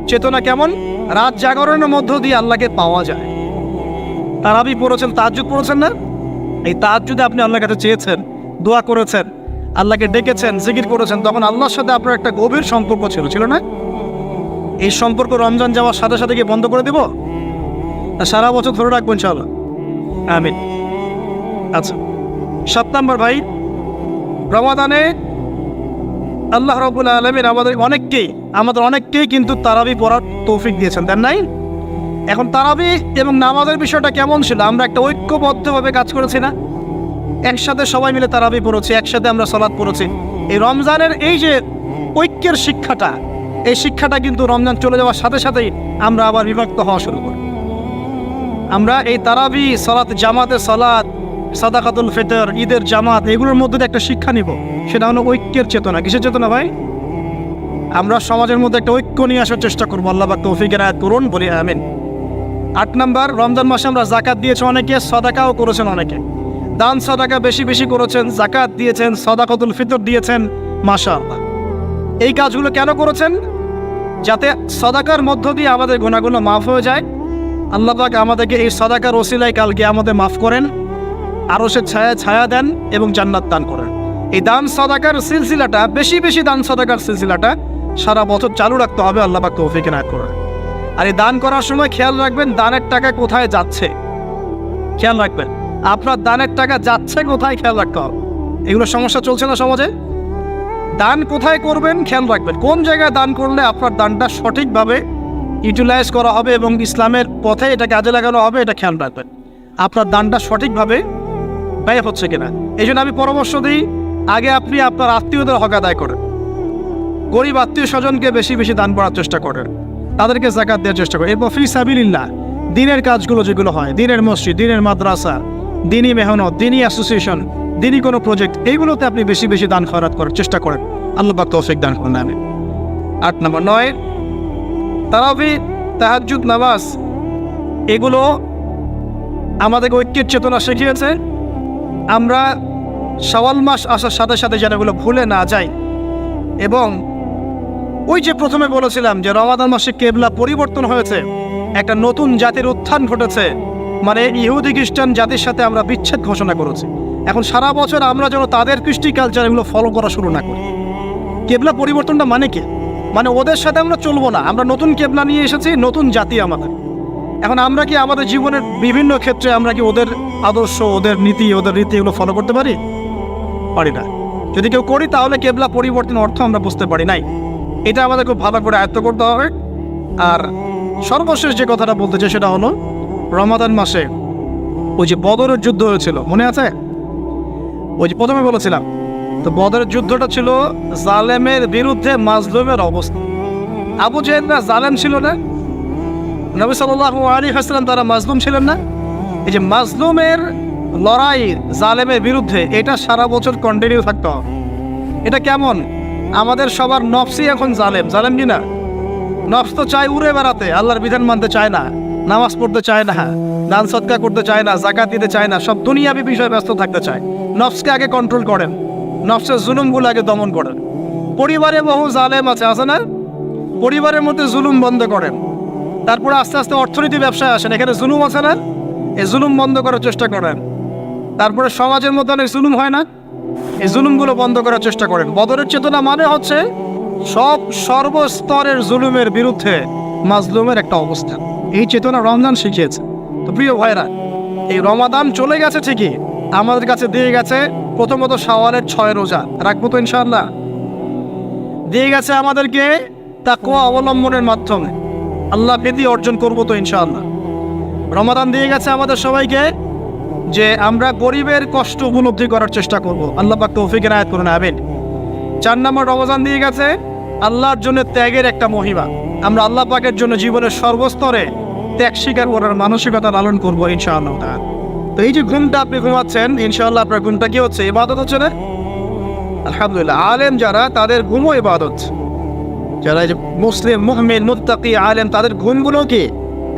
চেতনা কেমন? রাত জাগরণের মধ্য দিয়ে আল্লাহকে পাওয়া যায়। তারাবি পড়েছেন, তাহাজ্জুদ পড়েছেন না? এই তাহাজ্জুদে আপনি আল্লাহর কাছে চেয়েছেন, দোয়া করেছেন, আল্লাহকে ডেকেছেন, জিকির করেছেন, তখন আল্লাহর সাথে আপনার একটা গভীর সম্পর্ক ছিল না? এই সম্পর্ক রমজান যাওয়ার সাথে সাথে কি বন্ধ করে দেব? সারা বছর ধরে রাখবো ইনশাআল্লাহ, আমিন। আচ্ছা, 7 নম্বর ভাই, রমাদানে আল্লাহ রাব্বুল আলামিন আমাদের অনেককেই কিন্তু তারাবি পড়ার তৌফিক দিয়েছেন, দেন নাই? এখন তারাবি এবং নামাজের বিষয়টা কেমন ছিল? আমরা একটা ঐক্যবদ্ধভাবে কাজ করেছি না? একসাথে সবাই মিলে তারাবি পড়েছি, একসাথে আমরা সালাত পড়েছি। এই রমজানের এই যে ঐক্যের শিক্ষাটা, এই শিক্ষাটা কিন্তু রমজান চলে যাওয়ার সাথে সাথেই আমরা আবার বিভক্ত হওয়া শুরু করি। আমরা এই তারাবি, সালাত, জামাতের সালাত, সাদাকাতুল ফিতর, ঈদের জামাত, এগুলোর মধ্যে একটা শিক্ষা নিব, সেটা হলো ঐক্যের চেতনা। কিসের চেতনা ভাই? আমরা সমাজের মধ্যে একটা ঐক্য নিয়ে আসার চেষ্টা করবো। আল্লাহ পাক তৌফিক এনায়েত করুন, বলি আমিন। 8 নম্বর, রমজান মাসে আমরা যাকাত দিয়েছি অনেকে, সাদাকাও করেছেন অনেকে। দান সাদাকা বেশি বেশি করেছেন, যাকাত দিয়েছেন, সাদাকাতুল ফিতর দিয়েছেন, মাশাআল্লাহ। এই কাজগুলো কেন করেছেন? যাতে সাদাকার মধ্য দিয়ে আমাদের গুনাহগুলো মাফ হয়ে যায়। আল্লাহ পাক আমাদেরকে এই সাদাকার ওসিলায় কালকে আমাদের মাফ করেন, আরশের ছায়া দেন এবং জান্নাত দান করেন। এই দান সাদাকার সিলসিলাটা, বেশি বেশি দান সাদাকার সিলসিলাটা সারা বছর চালু রাখতে হবে। আল্লাহ পাক তৌফিক এনায়েত করেন। আর এই দান করার সময় খেয়াল রাখবেন দানের টাকা কোথায় যাচ্ছে, খেয়াল রাখবেন আপনার দানের টাকা যাচ্ছে কোথায়, খেয়াল রাখতে হবে। এগুলো সমস্যা চলছে না সমাজে? দান কোথায় করবেন খেয়াল রাখবেন, কোন জায়গায় দান করলে আপনার দানটা সঠিকভাবে ইউটিলাইজ করা হবে এবং ইসলামের পথে এটা কাজে লাগানো হবে, এটা খেয়াল রাখবেন। আপনার দানটা সঠিকভাবে ব্যয় হচ্ছে কিনা। এই জন্য আমি পরামর্শ দিই, আগে আপনি আপনার আত্মীয়দের হক আদায় করেন, গরিব আত্মীয় স্বজনকে বেশি বেশি দান করার চেষ্টা করেন, তাদেরকে যাকাত দেওয়ার চেষ্টা করেন। এরপর ফি সাবিলিল্লাহ, দিনের কাজগুলো যেগুলো হয়, দিনের মসজিদ, দিনের মাদ্রাসা, দিনী মেহনত, দিনী অ্যাসোসিয়েশন, দিনী কোনো প্রজেক্ট, এইগুলোতে আপনি বেশি বেশি দান খয়রাত করার চেষ্টা করেন। আল্লাহ পাক তৌফিক দান করেন, আমিন। 8 নম্বর, 9, তারাবি, তাহাজ্জুদ, নামাজ, এগুলো আমাদেরকে ঐক্যের চেতনা শিখিয়েছে। আমরা শাওয়াল মাস আসার সাথে সাথে যেন এগুলো ভুলে না যাই। এবং ওই যে প্রথমে বলেছিলাম যে রমাদান মাসে কেবলা পরিবর্তন হয়েছে, একটা নতুন জাতির উত্থান ঘটেছে, মানে ইহুদি খ্রিস্টান জাতির সাথে আমরা বিচ্ছেদ ঘোষণা করেছি। এখন সারা বছর আমরা যেন তাদের কৃষ্টি কালচার এগুলো ফলো করা শুরু না করি। কেবলা পরিবর্তনটা মানে কি? মানে ওদের সাথে আমরা চলবো না, আমরা নতুন কেবলা নিয়ে এসেছি, নতুন জাতি আমাদের। এখন আমরা কি আমাদের জীবনের বিভিন্ন ক্ষেত্রে আমরা কি ওদের আদর্শ, ওদের নীতি, ওদের রীতি এগুলো ফলো করতে পারি? পারি না। যদি কেউ করি তাহলে কেবলা পরিবর্তন অর্থ আমরা বুঝতে পারি নাই। এটা আমাদের খুব ভালো করে আয়ত্ত করতে হবে। আর সর্বশেষ যে কথাটা বলতে চাই সেটা হলো, রমাদান মাসে ওই যে বদরের যুদ্ধ হয়েছিল, মনে আছে? ওই যে প্রথমে বলেছিলাম, তো বদরের যুদ্ধটা ছিল জালেমের বিরুদ্ধে মাজলুমের অবস্থা। আবু জেহেলরা জালেম ছিল না, নবী সাল্লাল্লাহু আলাইহি ওয়াসাল্লাম তারা মাজলুম ছিলেন না। এই যে মাজলুমের লড়াই জালেমের বিরুদ্ধে, এটা সারা বছর কন্টিনিউ থাকতে হবে। এটা কেমন? আমাদের সবার নফসই এখন জালেম, জালেম কি না? নফস তো চায় উড়ে বেড়াতে, আল্লাহর বিধান মানতে চায় না, নামাজ পড়তে চায় না, দান সদকা করতে চায় না, যাকাত দিতে চায় না, সব দুনিয়াবি বিষয়ে ব্যস্ত থাকতে চায়। নফসকে আগে কন্ট্রোল করেন, নফসের জুলুমগুলো আগে দমন করেন। পরিবারে বহু জালেম আছে না? পরিবারের মধ্যে জুলুম বন্ধ করেন। তারপরে আস্তে আস্তে অর্থনীতি ব্যবসায় আসেন, এখানে জুলুম আছে না? এই জুলুম বন্ধ করার চেষ্টা করেন। তারপরে সমাজের মধ্যে অনেক জুলুম হয় না? এই জুলুমগুলো বন্ধ করার চেষ্টা করেন। বদরের চেতনা মানে হচ্ছে সর্বস্তরের জুলুমের বিরুদ্ধে মাজলুমের একটা অবস্থান। এই চেতনা রমজান শিখিয়েছে। তো প্রিয় ভাইরা, এই রমাদান চলে গেছে ঠিকই, আমাদের কাছে দিয়ে গেছে প্রথমত শাওয়ালের 6 রোজা, রাখবো তো ইনশাআল্লাহ। দিয়ে গেছে আমাদেরকে তাকওয়া অবলম্বনের মাধ্যমে আল্লাহ ভীতি অর্জন করবো তো ইনশাআল্লাহ। রমাদান দিয়ে গেছে আমাদের সবাইকে যে আমরা গরিবের কষ্ট উপলব্ধি করার চেষ্টা করব। আল্লাহ পাক তৌফিক এনায়েত করুন, আমিন। 4 নম্বর রমজান দিয়ে গেছে আল্লাহর জন্য ত্যাগের একটা মহিমা। আমরা আল্লাহ পাকের জন্য জীবনের সর্বস্তরে ত্যাগ স্বীকার করার মানসিকতা লালন করবো ইনশাআল্লাহ। তো এই যে ঘুমটা আপনি ঘুমাচ্ছেন, ইনশাআল্লাহ আপনার ঘুমটা কি হচ্ছে? ইবাদত হচ্ছে না? আলহামদুলিল্লাহ। আলেম যারা, তাদের ঘুমও ইবাদত। যারা এই যে মুসলিম, মুমিন, মুত্তাকি, আলেম, তাদের ঘুমগুলো কি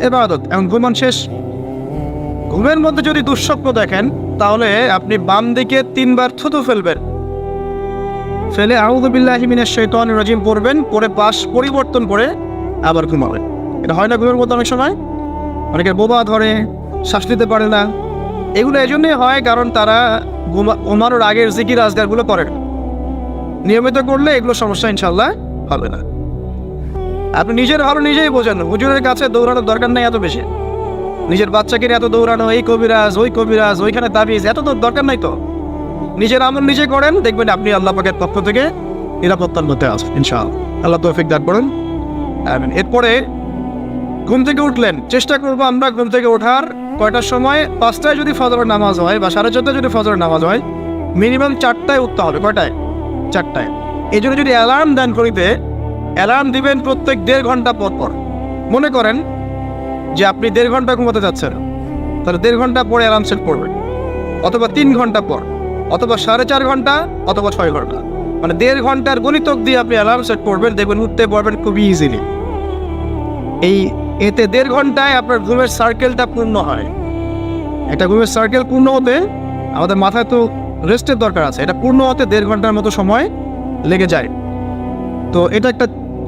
ইবাদত। এখন ঘুমান শেষ, ঘুমের মধ্যে যদি দুঃস্বপ্ন দেখেন তাহলে আপনি বাম দিকে 3 বার থুতু ফেলবেন, ফেলে আউযু বিল্লাহি মিনাশ শাইতানির রাজিম পড়বেন, পরে পাশ পরিবর্তন করে আবার ঘুমাবেন। এটা হয় না ঘুমের মধ্যে অনেক সময়? অনেকের বোবা ধরে, শ্বাস নিতে পারে না। এগুলো এই জন্যই হয় কারণ তারা ঘুমানোর আগের জিকির আজকারগুলো করেন। নিয়মিত করলে এগুলো সমস্যা ইনশাল্লাহ হবে না। আপনি নিজের ভালো নিজেই বোঝেন, হুজুরের কাছে দৌড়ানোর দরকার নেই এত বেশি। নিজের বাচ্চাকে এত দৌড়ানো, এই কবিরাজ ওই কবিরাজ, ওইখানে তাবিজ, এত তো দরকার নাই। তো নিজের আমল নিজে করেন, দেখবেন আপনি আল্লাহ পাকের পক্ষ থেকে নিরাপত্তার মধ্যে আসবেন ইনশাআল্লাহ। আল্লাহ তৌফিক দান করুন, আমিন। এরপরে ঘুম থেকে উঠলেন, চেষ্টা করবো আমরা ঘুম থেকে ওঠার কয়টার সময়? 5টায় যদি ফজরের নামাজ হয় বা 4:30টায় যদি ফজরের নামাজ হয়, মিনিমাম 4টায় উঠতে হবে। কয়টায়? 4টায়। এই জন্য যদি অ্যালার্ম দেন করিতে, অ্যালার্ম দিবেন প্রত্যেক 1.5 ঘন্টা পর পর। মনে করেন যে আপনি 1.5 ঘন্টা ঘুমাতে যাচ্ছেন, তাহলে 1.5 ঘন্টা পরে অ্যালার্ম সেট করবেন, অথবা 3 ঘন্টা পর, অথবা 4.5 ঘন্টা, অথবা 6 ঘন্টা। মানে 1.5 ঘন্টার গণিতক দিয়ে আপনি অ্যালার্ম সেট করবেন, দেখবেন উঠতে পারবেন খুবই ইজিলি। এতে 1.5 ঘন্টায় আপনার ঘুমের সার্কেলটা পূর্ণ হয়। একটা ঘুমের সার্কেল পূর্ণ হতে আমাদের মাথায় তো রেস্টের দরকার আছে, এটা পূর্ণ হতে 1.5 ঘন্টার মতো সময় লেগে যায়। তো এটা একটা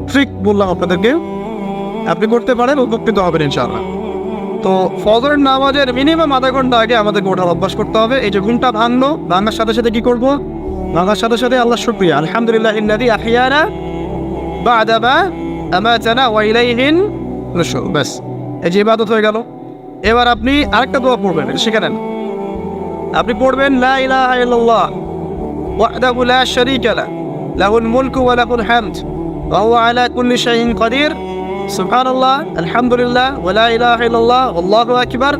ট্রিক বললাম আপনাদেরকে, আপনি করতে পারেন, উপকৃত হবেন ইনশাআল্লাহ। তো ফজরের নামাজের মিনিমাম আধা ঘন্টা আগে আমাদেরকে ওঠার অভ্যাস করতে হবে। এই যে ঘুমটা ভাঙলো, ভাঙার সাথে সাথে কি করবো? ভাঙার সাথে সাথে আল্লাহ শুকরিয়া, আলহামদুলিল্লাহিল্লাযী আহইয়ানা বা'দা মা আমাতানা ওয়া ইলাইহিন নুশুর। ব্যাস, এই যে ইবাদত হয়ে গেল। এবার আপনি আরেকটা দোয়া পড়বেন, শিখে নেন। আপনি পড়বেন লা ইলাহা ইল্লাল্লাহ ওয়াহদাহু লা শারীকা লাহু লাহুল মুলকু ওয়া লাহুল হামদ ওয়া হুয়া আলা কুল্লি শাইইন কাদির সুবহানাল্লাহ আলহামদুলিল্লাহ ওয়া লা ইলাহা ইল্লাল্লাহ আল্লাহু আকবার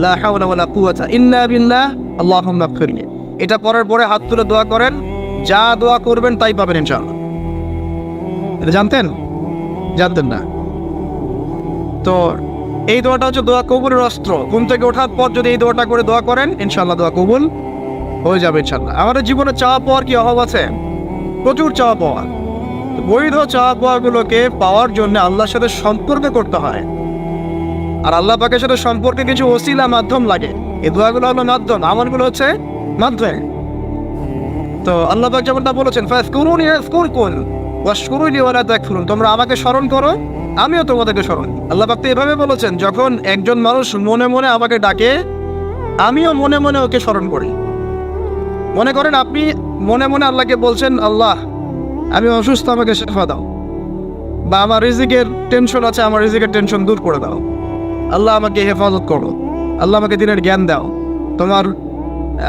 লা হাওলা ওয়া লা কুওয়াতা ইল্লা বিল্লাহ আল্লাহুম্মা ইগফিরলি। এটা পড়ার পরে হাত তুলে দোয়া করেন, যা দোয়া করবেন তাই পাবেন ইনশাআল্লাহ। এটা জানতেন? জানতেন না? তো এই দোয়াটা হচ্ছে দোয়া কবুলের অস্ত্র। ঘুম থেকে ওঠার পর যদি এই দোয়াটা করে দোয়া করেন, ইনশাআল্লাহ দোয়া কবুল হয়ে যাবে ইনশাআল্লাহ। আমাদের জীবনে চাওয়া পাওয়ার কি অভাব আছে? প্রচুর চাওয়া পাওয়া। বৈধ চাওয়া পাওয়াগুলোকে পাওয়ার জন্য আল্লাহর সাথে সম্পর্ক করতে হয়, আর আল্লাহ পাকের সাথে সম্পর্কে কিছু ওসিলা, মাধ্যম লাগে। এই দোয়াগুলো হলো মাধ্যম, আমলগুলো হচ্ছে মাধ্যম। তো আল্লাহ পাক যেমনটা বলেছেন, ফাযকুরুনি আযকুরকুম ওয়াশকুরুলি ওয়া লা তাকফুরুন, তোমরা আমাকে স্মরণ করো, আমিও তোমাদেরকে স্মরণ। আল্লাহ পাক তো এভাবে বলেছেন, যখন একজন মানুষ মনে মনে আমাকে ডাকে, আমিও মনে মনে ওকে স্মরণ করি। মনে করেন আপনি মনে মনে আল্লাহকে বলছেন, আল্লাহ আমি অসুস্থ, আমাকে শেফা দাও, বা আমার রিজিকের টেনশন আছে, আমার রিজিকের টেনশন দূর করে দাও, আল্লাহ আমাকে হেফাজত করো, আল্লাহ আমাকে দিনের জ্ঞান দাও, তোমার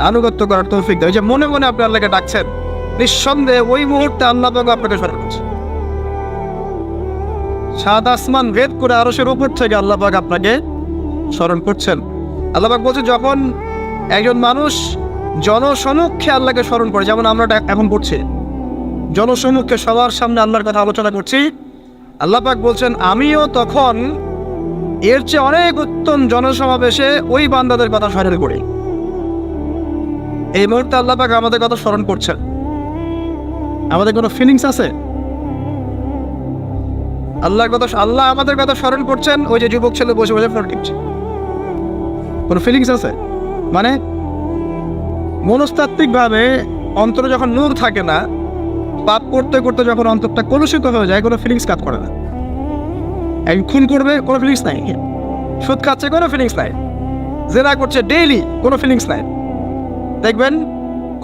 আনুগত্য করার তৌফিক দাও। এই যে মনে মনে আপনি আল্লাহকে ডাকছেন, নিঃসন্দেহে ওই মুহূর্তে আল্লাহ পাক আপনাকে স্মরণ করছে। সাত আসমান ভেদ করে আরশের উপর থেকে আল্লাহ পাক আপনাকে স্মরণ করছেন। আল্লাহ পাক বলছে, যখন একজন মানুষ জনসমক্ষে আল্লাহকে স্মরণ করে, যেমন আমরা এখন করছি, জনসমক্ষে সবার সামনে আল্লাহর কথা আলোচনা করছি, আল্লাহ পাক বলছেন আমিও তখন এর চেয়ে অনেক উত্তম জনসমাবেশে ওই বান্দাদের কথা স্মরণ করি। এই মুহূর্তে আল্লাহ পাক আমাদের কথা স্মরণ করছেন। আমাদের কোনো ফিলিংস আছে? আল্লাহ আমাদের কথা স্মরণ করছেন। ওই যে যুবক ছেলে বসে বসে ফোন টিপছে, কোনো ফিলিংস আছে? মানে মনস্তাত্ত্বিকভাবে অন্তরে যখন নূর থাকে না, পাপ করতে করতে যখন অন্তরটা কলুষিত হয়ে যায়, কোনো ফিলিংস কাজ করে না। খুন করবে, কোনো ফিলিংস নাই। সুদ খাচ্ছে, কোনো ফিলিংস নাই। জেনা করছে ডেইলি, কোনো ফিলিংস নাই। দেখবেন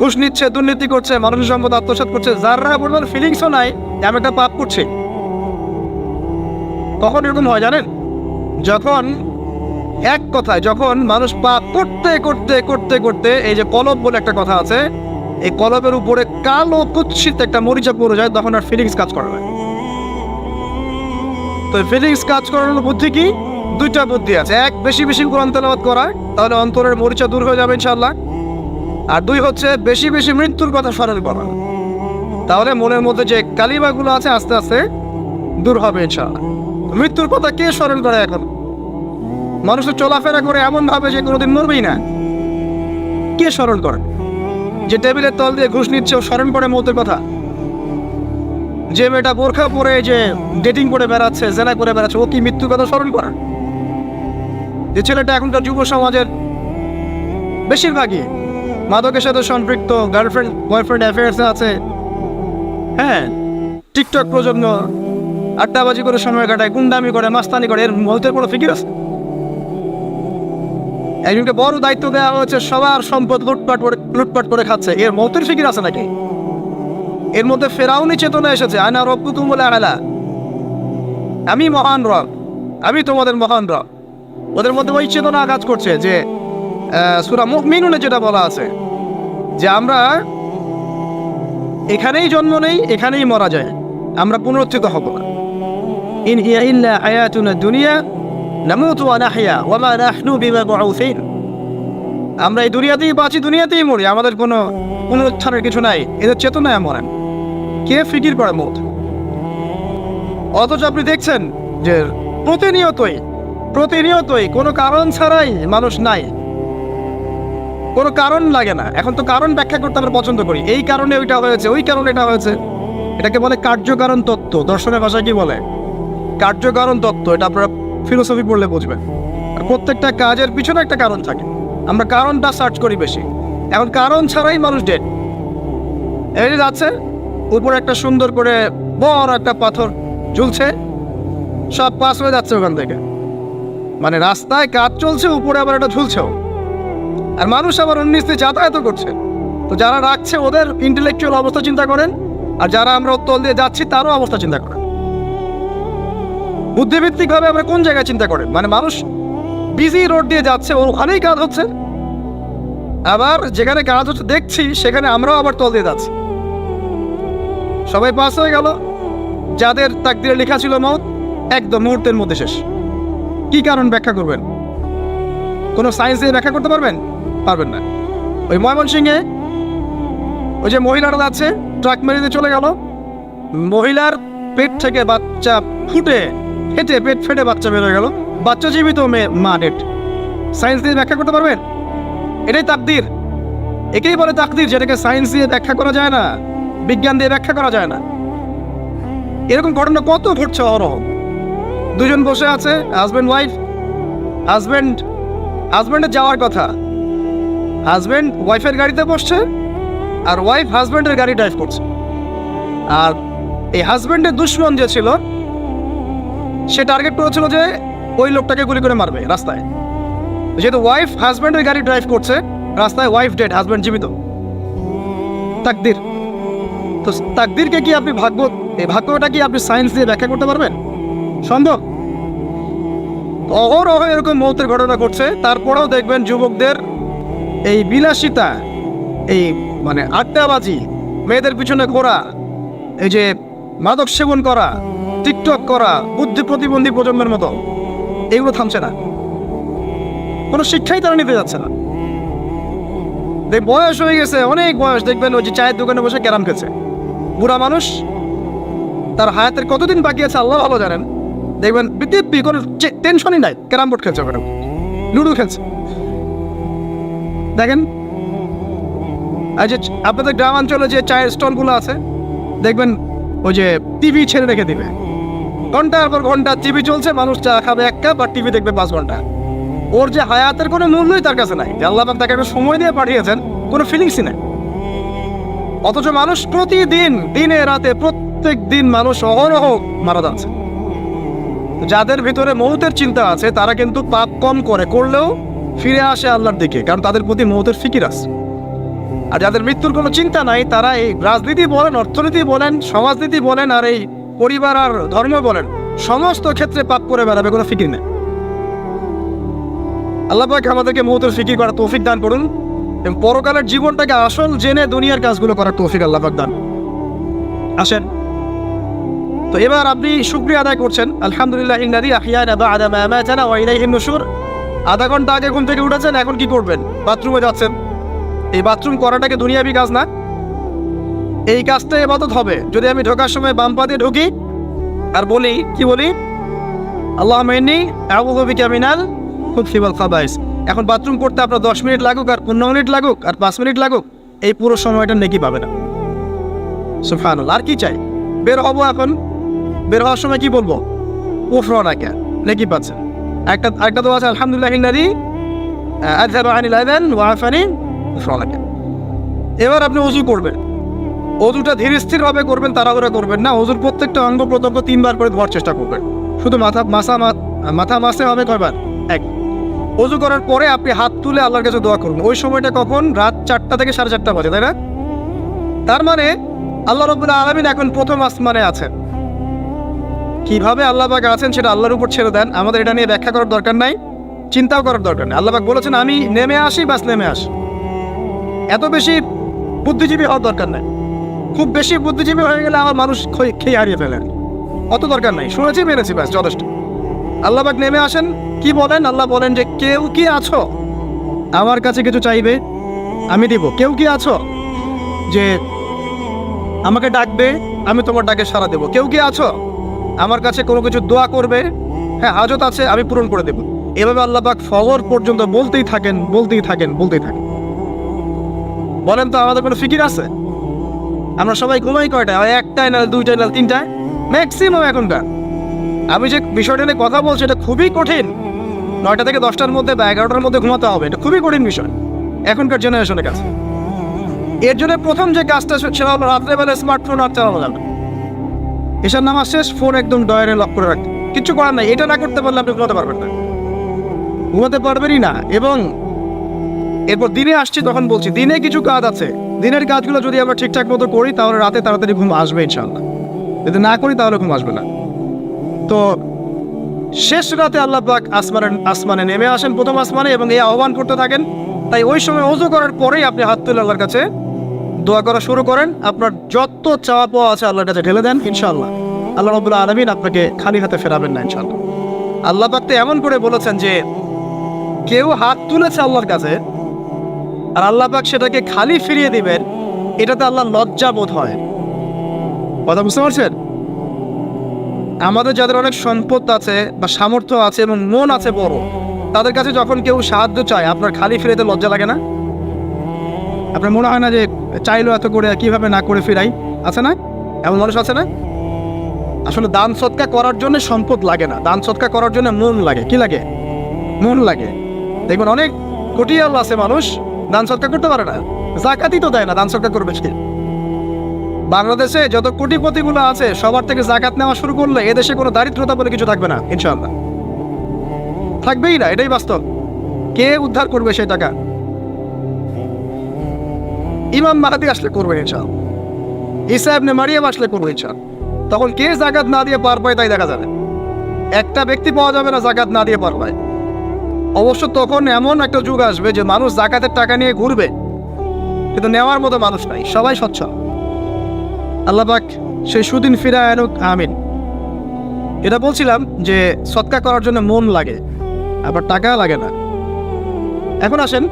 ঘুষ নিচ্ছে, দুর্নীতি করছে, মানুষের সম্পদ আত্মসাৎ করছে, যারা বলবেন ফিলিংসও নাই যে আমি একটা পাপ করছি। কখন এরকম হয় জানেন? যখন এক কথায় যখন মানুষ পাপ করতে করতে করতে করতে, এই যে কলব বলে একটা কথা আছে, এই কলবের উপরে কালো কুৎসিত একটা মরিচা পড়ে যায়, তখন আর ফিলিংস কাজ করে না। তো ফিলিংস কাজ করানোর বুদ্ধি কি? দুইটা বুদ্ধি আছে। এক, বেশি বেশি কোরআন তেলাওয়াত করা, তাহলে অন্তরের মরিচা দূর হয়ে যাবে ইনশাআল্লাহ। আর দুই হচ্ছে বেশি বেশি মৃত্যুর কথা স্মরণ করা, তাহলে মনের মধ্যে যে কালিমাগুলো আছে আস্তে আস্তে দূর হবে ইনশাআল্লাহ। মৃত্যুর কথা কে স্মরণ করে? এখন মানুষ চলাফেরা করে এমন ভাবে যে কোনোদিন মরবেই না। কে স্মরণ করে? যে টেবিলের তল দিয়ে ঘুষ নিচ্ছে ও স্মরণ করে মৌতের কথা। যে মেয়েটা বোরখা পরে যে ডেটিং করে বেড়াচ্ছে, জেনা করে বেড়াচ্ছে, ও কি মৃত্যুর কথা স্মরণ করে? যে ছেলেটা এখনকার যুব সমাজের বেশিরভাগই মাদকের সাথে সম্পৃক্ত, গার্লফ্রেন্ড বয়ফ্রেন্ড অ্যাফেয়ার্সে আছে, হ্যাঁ, টিকটক প্রজন্ম, আড্ডাবাজি করে সময় কাটায়, গুন্ডামি করে, মাস্তানি করে, এর মৌতের কোনো ফিকির আছে? একজনকে বড় দায়িত্ব দেওয়া হয়েছে, সবার সম্পদ লুটপাট করে খাচ্ছে, এর মৌতের ফিকির আছে নাকি? এর মধ্যে ফেরাউনি চেতনা এসেছে, আনা রব্বুকুম বলে আলা, আমি মহান রব, আমি তোমাদের মহান রব। ওদের মধ্যে ওই চেতনা কাজ করছে যে সূরা মুমিনুনে যেটা বলা আছে যে আমরা এখানেই জন্ম নেই, এখানেই মারা যায়, আমরা পুনরুত্থিত হব না। ইন হিয়া ইল্লা হায়াতুনা দুনিয়া নামুতু ওয়া নাহইয়া ওয়া মা নাহনু বিমাবউসিন। আমরা এই দুনিয়াতেই বাঁচি, দুনিয়াতেই মরি, আমাদের কোনো পুনরুত্থানের কিছু নাই। এদের চেতনায় মরেন। কে ফিকির করে মত? অথচ আপনি দেখছেন যে প্রতিনিয়তই কোনো কারণ ছাড়াই মানুষ নাই, কোনো কারণ লাগে না। এখন তো কারণ ব্যাখ্যা করতে আমরা পছন্দ করি, এই কারণে ওইটা হয়েছে, ওই কারণে এটা হয়েছে। এটাকে বলে কার্যকারণ তত্ত্ব। দর্শনের ভাষায় কি বলে? কার্যকারণ তত্ত্ব। এটা আপনারা ফিলোসফি পড়লে বুঝবেন। আর প্রত্যেকটা কাজের পিছনে একটা কারণ থাকে, আমরা কারণটা সার্চ করি বেশি। এখন কারণ ছাড়াই মানুষ ডেড। এই যাচ্ছে, উপরে একটা সুন্দর করে বড় একটা পাথর ঝুলছে, সব পাস হয়ে যাচ্ছে ওখান থেকে। মানে রাস্তায় কাজ চলছে, উপরে আবার একটা ঝুলছেও, আর মানুষ আবার অন্যস্তে যাতায়াত করছে। তো যারা রাখছে ওদের ইন্টেলেকচুয়াল অবস্থা চিন্তা করেন, আর যারা আমরা তল দিয়ে যাচ্ছি তারও অবস্থা চিন্তা করেন। বুদ্ধিভিত্তিকভাবে আমরা কোন জায়গায় চিন্তা করেন? মানে মানুষ বিজি রোড দিয়ে যাচ্ছে, ওখানেই কাজ হচ্ছে, আবার যেখানে কাজ হচ্ছে দেখছি সেখানে আমরাও আবার তল দিয়ে যাচ্ছি। সবাই পাস হয়ে গেল, যাদের তাকদিরে লেখা ছিল মওত একদম মুহূর্তের মধ্যে শেষ। কি কারণ ব্যাখ্যা করবেন? কোনো সায়েন্স দিয়ে ব্যাখ্যা করতে পারবেন? পারবেন না। ওই ময়মনসিংহে ওই যে মহিলারা যাচ্ছে, ট্রাক মেরে দিয়ে চলে গেল, মহিলার পেট থেকে বাচ্চা ফেটে পেট ফেটে বাচ্চা বের হয়ে গেল, বাচ্চা জীবিত, মা ডেড। সায়েন্স দিয়ে ব্যাখ্যা করতে পারবেন? এটাই তাকদির। একেই বলে তাকদির, যেটাকে সায়েন্স দিয়ে ব্যাখ্যা করা যায় না, বিজ্ঞান দিয়ে ব্যাখ্যা করা যায় না। এরকম ঘটনা কত ঘটছে অহরহ। দুজন বসে আছে, হাজব্যান্ড ওয়াইফ, হাজব্যান্ডের যাওয়ার কথা, হাজব্যান্ড ওয়াইফের গাড়িতে বসছে, আর ওয়াইফ হাজব্যান্ডের গাড়ি ড্রাইভ করছে। আর এই হাজব্যান্ডের দুশ্মন যে ছিল, সে টার্গেট করেছিল যে ওই লোকটাকে গুলি করে মারবে রাস্তায়। যেহেতু ওয়াইফ হাজব্যান্ডের গাড়ি ড্রাইভ করছে, রাস্তায় ওয়াইফ ডেড, হাজব্যান্ড জীবিত। তাকদির। তো তাকদিরকে কি আপনি এই ভাগ্যটা কি আপনি সায়েন্স দিয়ে ব্যাখ্যা করতে পারবেন? সম্ভব? অহরহ এরকম মৌতের ঘটনা ঘটছে। তারপরেও দেখবেন যুবকদের এই বিলাসিতা, এই মানে আড্ডাবাজি, মেয়েদের পিছনে ঘোরা, এই যে মাদক সেবন করা, টিকটক করা, বুদ্ধি প্রতিবন্ধী প্রজন্মের মতো, এগুলো থামছে না। কোনো শিক্ষাই তারা নিতে যাচ্ছে না। বয়স হয়ে গেছে, অনেক বয়স, দেখবেন ওই যে চায়ের দোকানে বসে ক্যারাম খেলছে। বুড়া মানুষ, তার হায়াতের কতদিন বাকি আছে আল্লাহ ভালো জানেন। দেখবেন দিব্যি কোনো টেনশনই নাই, ক্যারাম বোর্ড খেলছে, ওখানে লুডো খেলছে। দেখেন আর যে আপনাদের গ্রামাঞ্চলে যে চায়ের স্টলগুলো আছে, দেখবেন ওই যে টিভি ছেড়ে রেখে দিবে, ঘন্টার পর ঘন্টা টিভি চলছে, মানুষ চা খাবে 1 কাপ আর টিভি দেখবে 5 ঘন্টা। ওর যে হায়াতের কোনো মূল্যই তার কাছে নাই, যে আল্লাহ পাক তাকে একটা সময় দিয়ে পাঠিয়েছেন, কোনো ফিলিংসই নাই। অথচ মানুষ প্রতিদিন, দিনে রাতে, প্রত্যেক দিন মানুষ অহরহ মারা যাচ্ছে। যাদের ভিতরে মৌতের চিন্তা আছে তারা কিন্তু পাপ কম করলেও ফিরে আসে আল্লাহর দিকে, কারণ তাদের প্রতি মৌতের ফিকির আছে। আর যাদের মৃত্যুর কোনো চিন্তা নাই, তারা এই রাজনীতি বলেন, অর্থনীতি বলেন, সমাজনীতি বলেন, আর এই পরিবার আর ধর্ম বলেন, সমস্ত ক্ষেত্রে পাপ করে বেড়াবে, কোনো ফিকির নেই। আল্লাহ পাক আমাদেরকে মৌতের ফিকির করার তৌফিক দান করুন এবং পরকালের জীবনটাকে আসল জেনে দুনিয়ার কাজগুলো করার তৌফিক আল্লাহ পাক দান। আসেন, তো এবার আপনি শুকরিয়া আদায় করছেন, আলহামদুলিল্লাহ ইল্লাযী আহইয়ানা বা'দা মা আমাতানা ওয়া ইলাইহিন নুশুর। আধা ঘন্টা আগে ঘুম থেকে উঠেছেন, এখন কি করবেন? বাথরুমে যাচ্ছেন। এই বাথরুম করাটাকে দুনিয়াবি কাজ না? এই কাজটা ইবাদত হবে যদি আমি ঢোকার সময় বাম পা দিয়ে ঢুকি আর বলি, কি বলি? আল্লাহুম্মা ইন্নী আউযু বিকা মিনাল খুবসি ওয়াল খাবাইস। এখন বাথরুম করতে আপনার 10 মিনিট লাগুক আর 15 মিনিট লাগুক আর 5 মিনিট লাগুক, এই পুরো সময়টা নেকি পাবে না। সুবহানাল্লাহ। আর কি চাই? বের হব, এখন বের হওয়ার সময় কি বলবো? উফরানাকা, নেকি পাচ্ছেন। একটা দোয়া আছে, আলহামদুলিল্লাহ ইল্লাযী আযহাবা আনিল আযান ওয়া আফানি উফরানাকা। এবার আপনি ওযু করবেন। ওযুটা ধীর স্থির ভাবে করবেন, তাড়াহুড়া করবেন না। ওযুর প্রত্যেকটা অঙ্গ প্রত্যঙ্গ 3 বার করে ধোয়ার চেষ্টা করবেন। শুধু মাথা মাসে হবে কয়বার? 1। ওযু করার পরে আপনি হাত তুলে আল্লাহর কাছে দোয়া করুন। ওই সময়টা কখন? রাত 4টা থেকে 4:30 বাজে, তাই না? তার মানে আল্লাহ রাব্বুল আলামিন এখন প্রথম আসমানে আছেন। কিভাবে আল্লাহ পাক আছেন সেটা আল্লাহর উপর ছেড়ে দেন, আমাদের এটা নিয়ে ব্যাখ্যা করার দরকার নাই, চিন্তাও করার দরকার নেই। আল্লাহ পাক বলেছেন আমি নেমে আসি, বাস নেমে আসি। এত বেশি বুদ্ধিজীবী হওয়ার দরকার নাই। খুব বেশি বুদ্ধিজীবী হয়ে গেলে আমার মানুষ খেয়ে হারিয়ে ফেলে, অত দরকার নাই। শুনেছি, মেরেছি, ব্যাস যথেষ্ট। আল্লাহ পাক নেমে আসেন, কি বলেন? আল্লাহ বলেন যে কেউ কি আছো আমার কাছে কিছু চাইবে, আমি দিব। কেউ কি আছো যে আমাকে ডাকবে, আমি তোমার ডাকে সাড়া দেব। কেউ কি আছো আমার কাছে কোনো কিছু দোয়া করবে, হ্যাঁ হাজত আছে, আমি পূরণ করে দেব। এভাবে আল্লাহ পাক ফজর পর্যন্ত বলতেই থাকেন। বলেন তো আমাদের কোনো ফিকির আছে? আমরা সবাই ঘুমাই কয়টা? 1টায়, না 2টায়, না 3টায় ম্যাক্সিমাম এখনকার। আমি যে বিষয়টা নিয়ে কথা বলছি এটা খুবই কঠিন। 9টা থেকে 10টার মধ্যে বা 11টার মধ্যে ঘুমাতে হবে, এটা খুবই কঠিন বিষয় এখনকার জেনারেশনের কাছে। এর জন্য প্রথম যে কাজটা সেটা হলো রাত্রেবেলা স্মার্টফোন আর চালানো যাবে। এসব নামাজ শেষ, ফোন একদম ডয়ারে লক করে রাখতে, কিচ্ছু করার নাই। এটা না করতে পারলে আপনি ঘুমাতে পারবেনই না। এবং এরপর দিনে আসছি, তখন বলছি দিনে কিছু কাজ আছে। দিনের কাজগুলো যদি আমরা ঠিকঠাক মতো করি তাহলে রাতে তাড়াতাড়ি ঘুম আসবে ইনশাআল্লাহ। যদি না করি তাহলে ঘুম আসবে না। তো শেষ রাতে আল্লাহ পাক আসমানে নেমে আসেন, প্রথম আসমানে, এবং এই আহ্বান করতে থাকেন। তাই ওই সময় ওযু করার পরেই আপনি হাত তুলে আল্লাহর কাছে দোয়া করা শুরু করেন। আপনার যত চাওয়া পাওয়া আছে আল্লাহর কাছে ঢেলে দেন, ইনশাআল্লাহ আল্লাহ রাব্বুল আলামিন আপনাকে খালি হাতে ফেরাবেন না ইনশাআল্লাহ। আল্লাহ পাক তো এমন করে বলেছেন যে কেউ হাত তুলেছে আল্লাহর কাছে আর আল্লাহ পাক সেটাকে খালি ফিরিয়ে দিবেন, এটাতে আল্লাহ লজ্জা বোধ হয়। কথা বুঝতে পারছেন? আমাদের যাদের অনেক সম্পদ আছে বা সামর্থ্য আছে এবং মন আছে বড়, তাদের কাছে যখন কেউ সাহায্য চায় আপনার খালি ফিরাইতে লজ্জা লাগে না? আপনার মনে হয় না যে চাইলো এত করে কিভাবে না করে ফিরাই? আছে না এমন মানুষ? আছে না? আসলে দান সৎকা করার জন্য সম্পদ লাগে না, দান সৎকা করার জন্য মন লাগে। কি লাগে? মন লাগে। দেখবেন অনেক কোটিয়াল আছে মানুষ, দান সৎকা করতে পারে না, জাকাতই তো দেয় না, দান সৎকা করবে কি? বাংলাদেশে যত কোটিপতিগুলো আছে সবার থেকে জাকাত নেওয়া শুরু করলে এদেশে কোনো দারিদ্রতা বলে কিছু থাকবে না ইনশাআল্লাহ, থাকবেই না। এটাই বাস্তব। কে উদ্ধার করবে সেই টাকা? ইমাম মাহদী আসলে করবে ইনশাআল্লাহ, ঈসা ইবনে মারিয়াম আসলে করবে ইনশাআল্লাহ। তখন কে জাকাত না দিয়ে পার পায় তাই দেখা যাবে। একটা ব্যক্তি পাওয়া যাবে না জাকাত না দিয়ে পার পায়। অবশ্য তখন এমন একটা যুগ আসবে যে মানুষ জাকাতের টাকা নিয়ে ঘুরবে, কিন্তু নেওয়ার মতো মানুষ নাই, সবাই সচ্ছল। আল্লাহ পাক সেই সুদিন ফিরায় আনুক, আমিন। এটা বলছিলাম যে সদকা করার জন্য মন লাগে, আবার টাকা লাগে না। এখন আসেন,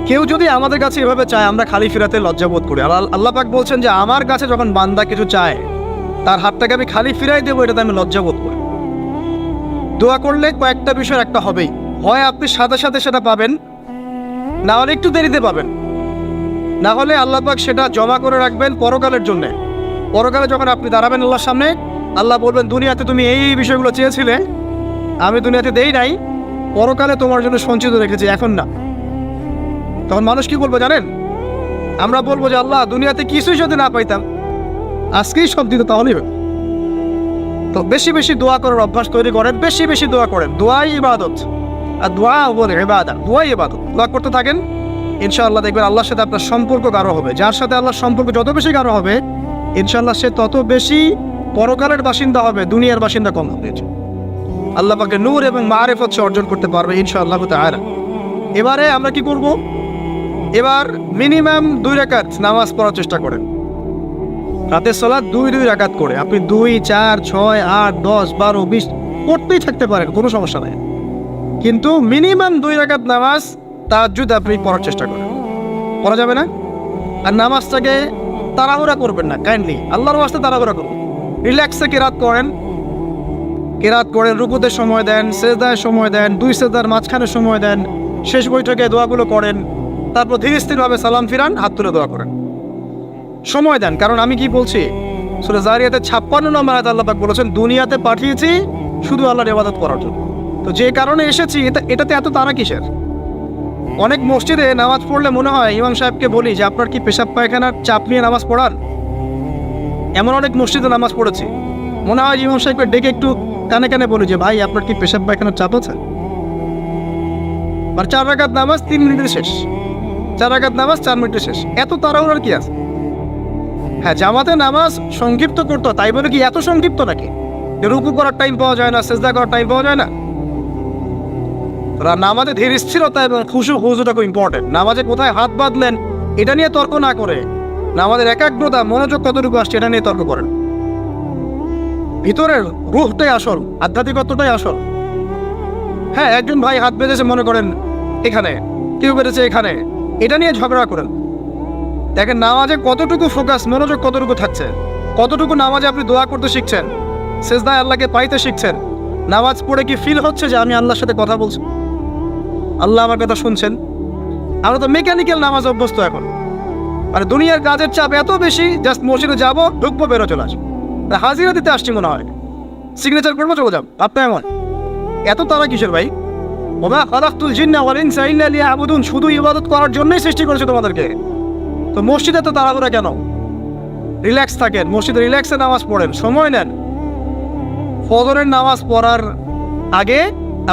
কেউ যদি আমাদের কাছে এভাবে চায়, আমরা খালি ফিরাতে লজ্জাবোধ করি। আল্লাহ পাক বলছেন যে আমার কাছে যখন বান্দা কিছু চায়, তার হাতটাকে আমি খালি ফিরাই দেবো, এটাতে আমি লজ্জাবোধ করি। দোয়া করলে কয়েকটা বিষয় একটা হবেই, হয় আপনি সাথে সাথে সেটা পাবেন, না হলে একটু দেরিতে পাবেন, না হলে আল্লাহ পাক সেটা জমা করে রাখবেন পরকালের জন্য। পরকালে যখন আপনি দাঁড়াবেন আল্লাহর সামনে, আল্লাহ বলবেন দুনিয়াতে তুমি এই বিষয়গুলো চেয়েছিলে, আমি দুনিয়াতে দেই নাই, পরকালে তোমার জন্য সঞ্চিত রেখেছি, এখন না। তখন মানুষ কি বলবো জানেন? আমরা বলবো যে আল্লাহ দুনিয়াতে কিছুই যদি না পাইতাম, আজকেই সব দিত, তাহলেই হবে। তো বেশি বেশি দোয়া করার অভ্যাস তৈরি করেন, বেশি বেশি দোয়া করেন। দোয়াই ইবাদত, আর দোয়া বলে ইবাদত, দোয়াই ইবাদত। দোয়া করতে থাকেন, ইনশাআল্লাহ দেখবেন আল্লাহর সাথে আপনার সম্পর্ক গাঢ় হবে। যার সাথে আল্লাহর সম্পর্ক যত বেশি গাঢ় হবে, ইনশাআল্লাহ সে তত বেশি পরকালের বাসিন্দা হবে, দুনিয়ার বাসিন্দা কম হবে। আল্লাহ পাকে নূর এবং মারিফত অর্জন করতে পারবে ইনশাআল্লাহ তাআলা। এবারে আমরা কি করব? এবার মিনিমাম 2 রাকাত নামাজ পড়ার চেষ্টা করেন। রাতের সালাত 2 রাকাত করে আপনি 2, 4, 6, 8, 10, 12, 20 পড়তেই থাকতে পারেন, কোনো সমস্যা নেই। কিন্তু মিনিমাম 2 রাকাত নামাজ তাহাজ্জুদ আপনি পড়ার চেষ্টা করেন। পড়া যাবে না? আর নামাজটাকে তাড়াহুড়া করবেন না, কাইন্ডলি আল্লাহর ওয়াস্তে তাড়াহুড়া করুন। রিল্যাক্সে কেরাত করেন, রুকুতে সময় দেন, সেজদায় সময় দেন, 2 সেজদার মাঝখানে সময় দেন, শেষ বৈঠকে দোয়াগুলো করেন, তারপর ধীরে স্থিরভাবে সালাম ফিরান, হাত তুলে দোয়া করেন, সময় দেন। কারণ আমি কি বলছি, সূরা জারিয়াতে 56 নম্বর আয়াতে আল্লাহ পাক বলেছেন দুনিয়াতে পাঠিয়েছি শুধু আল্লাহর ইবাদত করার জন্য। তো যে কারণে এসেছি, এটাতে এত তাড়া কিসের? অনেক মসজিদে নামাজ পড়লে মনে হয় ইমাম সাহেবকে বলি যে আপনার কি পেশাব পায়খানার চাপ নিয়ে নামাজ পড়ান? এমন অনেক মসজিদে নামাজ পড়েছি, মনে হয় ইমাম সাহেবকে ডেকে একটু কানে কানে বলি যে ভাই আপনার কি পেশাব পায়খানার চাপ আছে? আর 4 রাকাত নামাজ 3 মিনিটে শেষ, 4 রাকাত নামাজ 4 মিনিটে শেষ, এত তাড়াহুড়ার কি আছে? হ্যাঁ, জামাতে নামাজ সংক্ষিপ্ত করতো, তাই বলে কি এত সংক্ষিপ্ত নাকি রুকু করার টাইম পাওয়া যায় না, সেজদা করার টাইম পাওয়া যায় না? নামাজে ধীর স্থিরতা এবং খুশুটা খুব ইম্পর্টেন্ট। নামাজে কোথায় হাত বাঁধলেন এটা নিয়ে তর্ক না করে, নামাজের একাগ্রতা, মনোযোগ কতটুকু আসছে এটা নিয়ে তর্ক করেন। ভিতরের রুহটাই আসল, আধ্যাত্মিকতাটাই আসল। হ্যাঁ, একজন ভাই হাত বেঁধেছে মনে করেন এখানে, কেউ বেঁধেছে এখানে, এটা নিয়ে ঝগড়া করেন। দেখেন নামাজে কতটুকু ফোকাস, মনোযোগ কতটুকু থাকছে, কতটুকু নামাজে আপনি দোয়া করতে শিখছেন, সেজদায় আল্লাহকে পাইতে শিখছেন। নামাজ পড়ে কি ফিল হচ্ছে যে আমি আল্লাহর সাথে কথা বলছি, আল্লাহ আমার কথা শুনছেন? আমরা তো মেকানিক্যাল নামাজ অভ্যস্ত এখন। মানে দুনিয়ার কাজের চাপ এত বেশি, জাস্ট মসজিদে যাবো, ঢুকবো, বেরো, চলে আসবো, হাজিরা দিতে আসছি মনে হয়, সিগনেচার করবো, চলে যাবো। আপনার এমন এত তারা কিসের ভাই? ওমা খালাকতুল জিন্না ওয়াল ইনসা ইল্লা লিয়াবুদুন, শুধু ইবাদত করার জন্যই সৃষ্টি করেছে তোমাদেরকে। তো মসজিদে তো তাড়াহুড়া কেন? রিল্যাক্স থাকেন, মসজিদে রিল্যাক্সে নামাজ পড়েন, সময় নেন। ফজরের নামাজ পড়ার আগে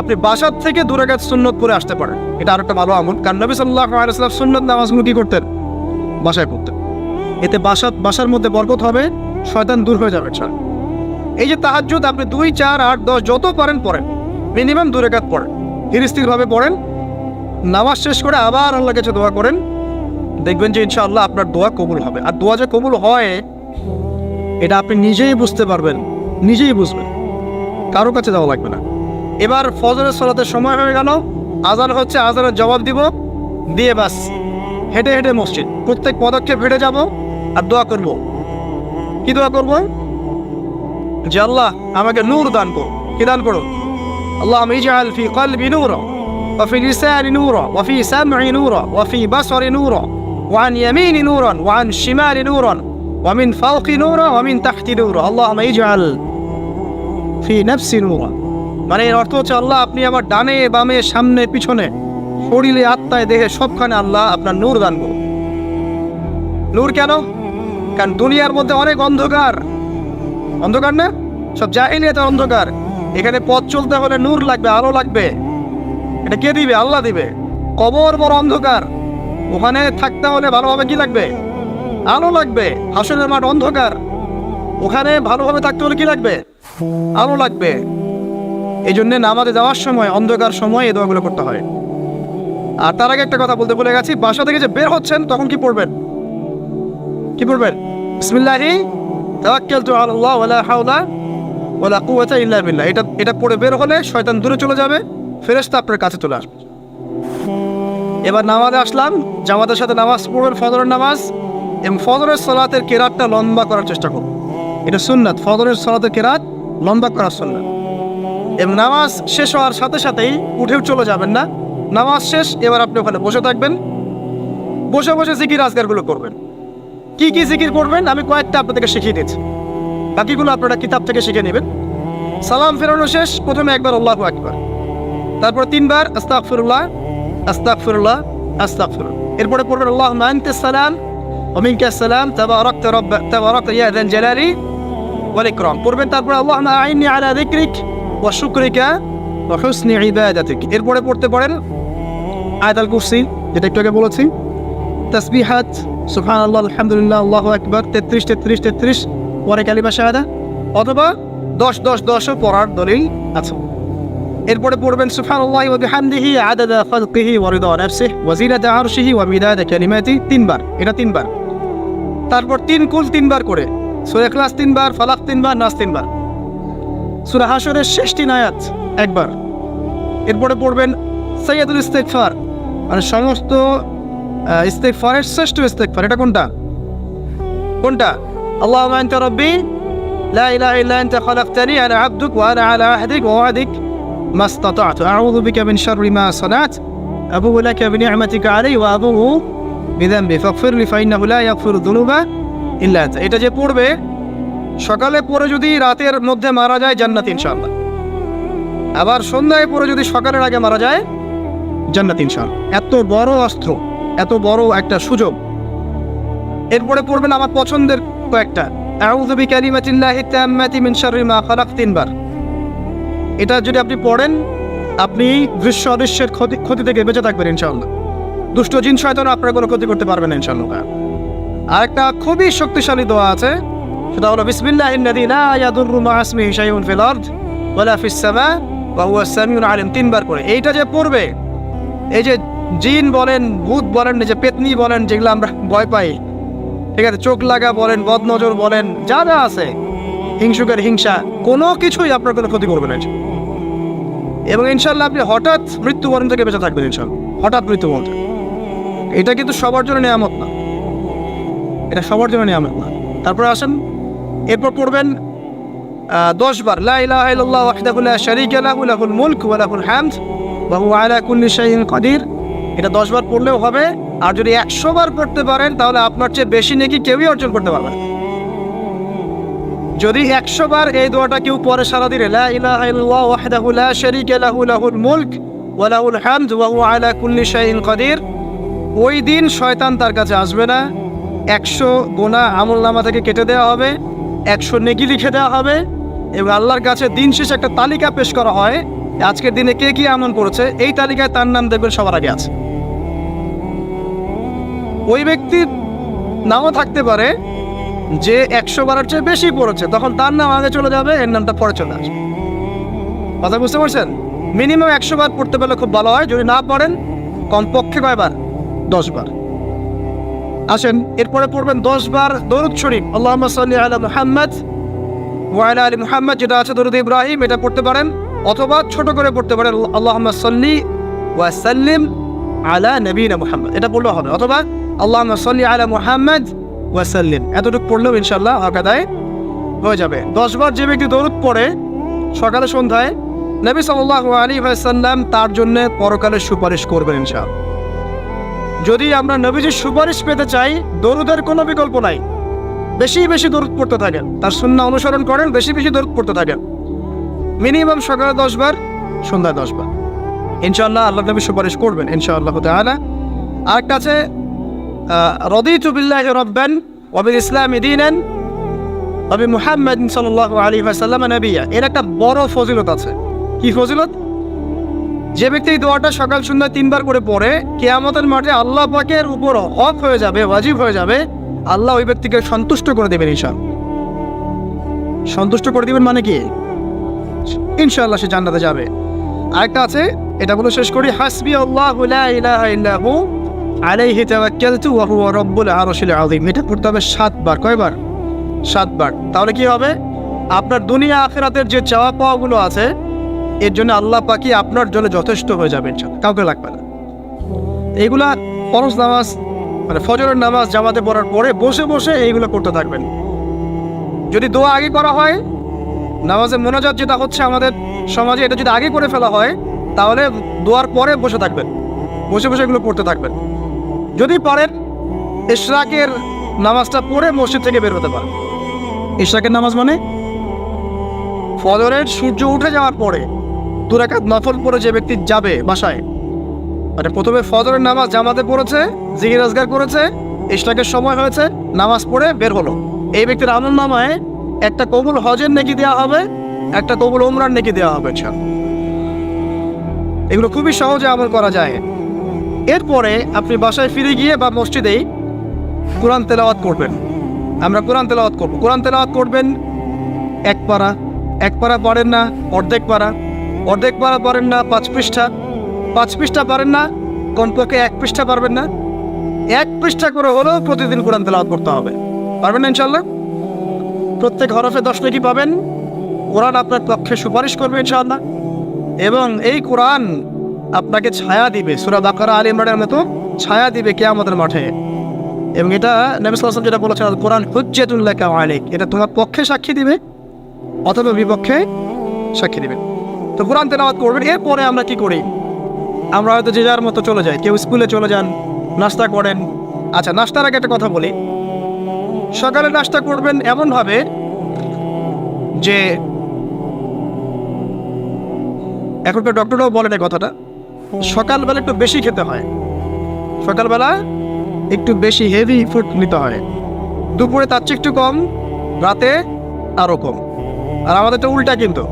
আপনি বাসার থেকে 2 রাকাত সুন্নত পড়ে আসতে পারেন, এটা আরেকটা ভালো আমল। কারণ নবী সাল্লাল্লাহু আলাইহি ওয়াসাল্লাম সুন্নত নামাজগুলো কি করতেন? বাসায় পড়তেন। এতে বাসার মধ্যে বরকত হবে, শয়তান দূর হয়ে যাবে। এই যে তাহাজ্জুদ আপনি 2, 4, 8, 10 যত পারেন পড়েন, মিনিমাম 2 রাকাত পড়েন, ধীর স্থিরভাবে পড়েন। নামাজ শেষ করে আবার আল্লাহর কাছে দোয়া করেন, দেখবেন যে ইনশাআল্লাহ আপনার দোয়া কবুল হবে। আর দোয়া যে কবুল হয় এটা আপনি নিজেই বুঝতে পারবেন, নিজেই বুঝবেন, কারো কাছে যাওয়া লাগবে না। এবার ফজরের সালাতের সময় হয়ে গেল, আজান হচ্ছে, আজানের জবাব দিব, দিয়ে বাস হেঁটে হেঁটে মসজিদ, প্রত্যেক পদক্ষেপ হেঁটে যাব আর দোয়া করব। কি দোয়া করব? যে আল্লাহ আমাকে নূর দান করো। কি দান করো? আল্লাহুম্মা ইজআল ফি কলবি নূরা ওয়া ফি লিসানি নূরা ওয়া ফি সামঈ নূরা ওয়া ফি বাসরি নূরা ওয়া আন ইয়ামিনি নূরান ওয়া আন শিমালি নূরান ওয়া মিন ফাওকি নূরা ওয়া মিন তাহতি নূরা আল্লাহুম্মা ইজআল ফি নাফসি নূরা। মানে এর অর্থ হচ্ছে আল্লাহ আপনি আমার ডানে বামে সামনে পিছনে শরীরে আত্মায় দেহে সবখানে আল্লাহ আপনার নূর দান করুন। নূর কেন? কারণ দুনিয়ার মধ্যে অনেক অন্ধকার, অন্ধকার না, সব জাহিলিয়াতের অন্ধকার। এখানে পথ চলতে হলে নূর লাগবে, আলো লাগবে। এটা কে দিবে? আল্লাহ দিবে। কবর বড় অন্ধকার, ওখানে থাকতে হলে ভালোভাবে কি লাগবে? আলো লাগবে। হাসরের মাঠ অন্ধকার, ওখানে ভালোভাবে থাকতে হলে কি লাগবে? আলো লাগবে। এই জন্য নামাজে যাওয়ার সময়, অন্ধকার সময় এই দোয়াগুলো করতে হয়। আর তার আগে একটা কথা বলতে ভুলে গেছি, বাসা থেকে যে বের হচ্ছেন তখন কি পড়বেন? কি পড়বেন? বিসমিল্লাহি তাওয়াক্কালতু আলাল্লাহ ওয়ালা হাওলা ওয়ালা কুওয়াতা ইল্লা বিল্লাহ। এটা পড়ে বের হলে শয়তান দূরে চলে যাবে, ফেরেশতা আপনার কাছে চলে আসবে। এবার নামাজে আসলাম, জামাতের সাথে নামাজ পড়বেন, ফজরের নামাজ, এবং ফজরের সালাতের কেরাতটা লম্বা করার চেষ্টা করুন। এটা সুন্নাত, ফজরের সালাতের কেরাত লম্বা করার সুন্নাত। এবং নামাজ শেষ হওয়ার সাথে সাথেই উঠেও চলে যাবেন না, নামাজ শেষ এবার আপনি ওখানে বসে থাকবেন, বসে বসে জিকির আজকারগুলো করবেন। কি কি জিকির করবেন আমি কয়েকটা আপনাদেরকে শিখিয়ে দিচ্ছি, বাকিগুলো আপনারা কিতাব থেকে শিখে নেবেন। সালাম ফেরানো শেষ, প্রথমে একবার আল্লাহু আকবার, তারপর 3 বার আস্তাগফিরুল্লাহ আস্তাগফিরুল্লাহ আস্তাগফিরুল্লাহ। এরপরে পড়বেন আল্লাহুম্মা আনতাস সালাম ওয়া মিনকাস সালাম তাবারাকতা ইয়া যাল জালালি ওয়াল ইকরাম পড়বেন। তারপর আল্লাহুম্মা আইন্নি আলা যিকরিক ওয়া শুকরিকা ওয়া হুসনি ইবাদাতিক। এরপরে পড়তে পারেন আয়াতুল কুরসি, যেটা একটু আগে বলেছি, তাসবিহাত সুবহানাল্লাহ আলহামদুলিল্লাহ আল্লাহু আকবার 33 পরে কালিমা শাহাদা, অথবা 10-10-10ও পড়ার দলিল আছে। এরপরে পড়বেন সুবহানাল্লাহি ওয়া বিহামদিহি আদাদা খালকিহি ওয়া রিদা নাফসিহি ওয়া জিনাতা আরশিহি ওয়া মিদাদা কালিমাতিহি 3 বার, এটা 3 বার। তারপর 3 কুল 3 বার করে, সূরা ইখলাস 3 বার, ফালাক 3 বার, নাস 3 বার, সূরা হাশরের শেষ 3 আয়াত একবার। এরপরে পড়বেন সাইয়্যিদুল ইস্তিগফার, মানে সমস্ত ইস্তিগফারের শ্রেষ্ঠ ইস্তিগফার। এটা কোনটা? আল্লাহুম্মা আনতা রাব্বি লা ইলাহা ইল্লা আনতা খালাকতানি আনা আবদুক ওয়া আনা আলা আহদিক ওয়া ওয়াদিক মাস্তাতা'তু আউযু বিকা মিন শাররি মা সানা'ত আবুউ লাকা বিনি'মাতিকা আলাইয়া ওয়া আবুউ বিযামবি ফাগফিরলি ফাইন্নাহু লা ইয়াগফিরু যুনুবা ইল্লা আনতা। এটা যে পড়বে সকালে পড়ে যদি রাতের মধ্যে মারা যায় জান্নাত ইনশাআল্লাহ, আবার সন্ধ্যায় পড়ে যদি সকালের আগে মারা যায় জান্নাত ইনশাআল্লাহ। এত বড় অস্ত্র, এত বড় একটা সুযোগ। এরপরে পড়বেন আমার পছন্দের কয়েকটা, আউযু বিকালিমাতিল্লাহি তাম্মাতি মিন শাররি মা খালাক 3 বার। এটা যদি আপনি পড়েন আপনি দৃশ্য অদৃশ্যের ক্ষতি থেকে বেঁচে থাকবেন ইনশাআল্লাহ। দুষ্ট জিন শয়তান আপনার কোনো ক্ষতি করতে পারবে না ইনশাআল্লাহ। আর একটা খুবই শক্তিশালী দোয়া আছে, সেটা হলো বিসমিল্লাহিল্লাযী লা ইয়াদুররু মা ইসমিহি শাইউন ফিল আরদ ওয়ালা ফিস সামা ওয়া হুয়াস সামিউল আলিম 3 বার করে। এইটা যে পড়বে, এই যে জিন বলেন, ভূত বলেন, যে পেতনি বলেন, যেগুলো আমরা ভয় পাই, ঠিক আছে, চোখ লাগা বলেন, বদনজর বলেন, যা যা আছে, হিংসুকের হিংসা, কোনো কিছুই আপনার কোনো ক্ষতি করবে না। এবং ইনশাআল্লাহ আপনি হঠাৎ মৃত্যুবরণ থেকে বেঁচে থাকবেন ইনশাআল্লাহ। হঠাৎ মৃত্যুবরণ, এটা কিন্তু সবার জন্য নিয়ামত না, এটা সবার জন্য নিয়ামত না। তারপরে আসেন, এরপর পড়বেন 10 বার লা ইলাহা ইল্লাল্লাহ ওয়াহদাহু লা শারীকা লাহু লাহুল মুলক ওয়া লাহুল হামদ ওয়া হুয়া আলা কুল্লি শাইইন কাদির। এটা 10 বার পড়লেও হবে। আর যদি 100 বার পড়তে পারেন তাহলে আপনার চেয়ে বেশি নেকি কেউই অর্জন করতে পারবে না। যদি 100 বার এই দোয়াটা কেউ পড়ে সারা দিনে, লা ইলাহা ইল্লাল্লাহ ওয়াহদাহু লা শারীকা লাহু লাহুল মুলক ওয়া লাহুল হামদ ওয়া হুয়া আলা কুল্লি শাইইন কাদির, ওই দিন শয়তান তার কাছে আসবে না। 100 গুনাহ আমলনামা থেকে কেটে দেওয়া হবে, 100 নেকি লিখে দেওয়া হবে, এবং আল্লাহর কাছে দিন শেষে একটা তালিকা পেশ করা হয়, আজকের দিনে কে কি আমল করেছে, এই তালিকায় তার নাম দেখবেন সবার আগে আছে। ওই ব্যক্তির নামও থাকতে পারে যে 100 বারের চেয়ে বেশি পড়েছে, তখন তার নাম আগে চলে যাবে, এর নামটা পরে চলে আসবে। কথা বুঝতে পারছেন? মিনিমাম 100 বার পড়তে পারলে খুব ভালো হয়। যদি না পড়েন কমপক্ষে কয়বার? 10 বার। আসেন, এরপরে পড়বেন 10 বার দরুদ শরীফ, আল্লাহুম্মা সাল্লি আলা মুহাম্মাদ ওয়া আলা আলি মুহাম্মাদ, যেটা আছে দরুদ ইব্রাহিম, এটা পড়তে পারেন, অথবা ছোট করে পড়তে পারেন আল্লাহুম্মা সাল্লি ওয়া সাল্লিম আলা নবিয়িনা মুহাম্মদ, এটা পড়লেও হবে, অথবা আল্লাহুম্মা সাল্লি আলা মুহাম্মাদ ওয়া সাল্লিম, এতটুকু পড়লেও ইনশাআল্লাহ আকাদায় হয়ে যাবে। 10 বার যে ব্যক্তি দরুদ পড়ে সকালে সন্ধ্যায়, নবী সাল্লাল্লাহু আলাইহি ওয়াসাল্লাম তার জন্য পরকালে সুপারিশ করবেন ইনশাআল্লাহ। যদি আমরা নবীজির সুপারিশ পেতে চাই, দরুদের কোনো বিকল্প নাই। বেশি বেশি দরুদ পড়তে থাকেন, তার সুন্নাহ অনুসরণ করেন, বেশি বেশি দরুদ পড়তে থাকেন, মিনিমাম সকালে 10 বার, সন্ধ্যায় 10 বার, ইনশাআল্লাহ আল্লাহ নবী সুপারিশ করবেন ইনশাআল্লাহ তাআলা। আরেকটা আছে রাদিতু বিল্লাহি রাব্বান ওয়া বিল ইসলামি দীনান ওয়া বি মুহাম্মাদিন সাল্লাল্লাহু আলাইহি ওয়াসাল্লাম নবিয়্যা। এর একটা বড় ফজিলত আছে। কি ফজিলত? যে ব্যক্তি এই দোয়াটা সকাল সন্ধ্যা 3 বার করে পড়ে, কিয়ামতের মাঠে আল্লাহ পাকের উপর হক হয়ে যাবে, ওয়াজিব হয়ে যাবে, আল্লাহ ওই ব্যক্তিকে সন্তুষ্ট করে দেবেন ইনশাআল্লাহ। সন্তুষ্ট করে দিবেন মানে কি? ইনশাআল্লাহ সে জান্নাতে যাবে। আরেকটা আছে, এটা বলে শেষ করি, হাসবি আল্লাহু লা ইলাহা ইল্লা হু আলাইহি তাওয়াক্কালতু ওয়া হুয়া রাব্বুল আরশিল আযীম। এটা পড়তে হবে 7 বার। কয়বার? 7 বার। তাহলে কি হবে? আপনার দুনিয়া আখিরাতের যে চাওয়া পাওয়াগুলো আছে এর জন্য আল্লাহ পাকই আপনার জন্য যথেষ্ট হয়ে যাবে, কাউকে লাগবে না। এইগুলা ফরজ নামাজ মানে ফজরের নামাজ জামাতে পড়ার পরে বসে বসে এইগুলো করতে থাকবেন। যদি দোয়া আগে করা হয়, নামাজে মোনাজাত যেটা হচ্ছে আমাদের সমাজে, এটা যদি আগে করে ফেলা হয় তাহলে দোয়ার পরে বসে থাকবেন, বসে বসে এগুলো পড়তে থাকবেন। যদি পারেন ইশরাকের নামাজটা পড়ে মসজিদ থেকে বের হতে পারেন। ইশরাকের নামাজ মানে ফজরের সূর্য উঠে যাওয়ার পরে 2 রাকাত নফল পড়ে যে ব্যক্তি যাবে বাসায়, মানে প্রথমে ফজরের নামাজ জামাতে পড়েছে, জিকির আজকার করেছে, ইশরাকের সময় হয়েছে, নামাজ পড়ে বের হলো, এই ব্যক্তির আমলনামায় একটা কবুল হজের নেকি দেওয়া হবে, একটা কবুল উমরার নেকি দেওয়া হবে। এগুলো খুবই সহজে আমল করা যায়। এরপরে আপনি বাসায় ফিরে গিয়ে বা মসজিদেই কোরআন তেলাওয়াত করবেন। আমরা কোরআন তেলাওয়াত করব। কোরআন তেলাওয়াত করবেন 1 পারা, 1 পারা পারেন না অর্ধেক পারা, অর্ধেক পারা পারেন না 5 পৃষ্ঠা, 5 পৃষ্ঠা পারেন না কমপক্ষে 1 পৃষ্ঠা পারবেন না, 1 পৃষ্ঠা করে হলেও প্রতিদিন কোরআন তেলাওয়াত করতে হবে। পারবেন না ইনশাআল্লাহ? প্রত্যেক হরফে 10 নেকি পাবেন। কোরআন আপনার পক্ষে সুপারিশ করবে ইনশাআল্লাহ, এবং এই কোরআন আপনাকে ছায়া দিবে, সূরা বাকারা আলে ইমরানের মতো ছায়া দিবে কিয়ামতের মাঠে। এবং এটা নবী সাল্লাল্লাহু আলাইহি ওয়াসাল্লাম যেটা বলেছেন, কোরআন হুজ্জাতুল লাকা ওয়া আলাইক, এটা তোমার পক্ষে সাক্ষী দিবে অথবা বিপক্ষে সাক্ষী দিবে। তো কোরআন তেলাওয়াত করবেন। এরপরে আমরা কি করি? আমরা হয়তো যে যার মতো চলে যাই, কেউ স্কুলে চলে যান, নাস্তা করেন। আচ্ছা, নাস্তার আগে একটা কথা বলি। সকালে নাস্তা করবেন এমনভাবে যে, এখনকার ডক্টররাও বলেন এই কথাটা, সকালবেলা একটু বেশি খেতে হয়, সকালবেলা একটু বেশি হেভি ফুড নিতে হয়, দুপুরে তার চেয়ে একটু কম, রাতে আরও কম। আর আমাদের তো উল্টা, কিন্তু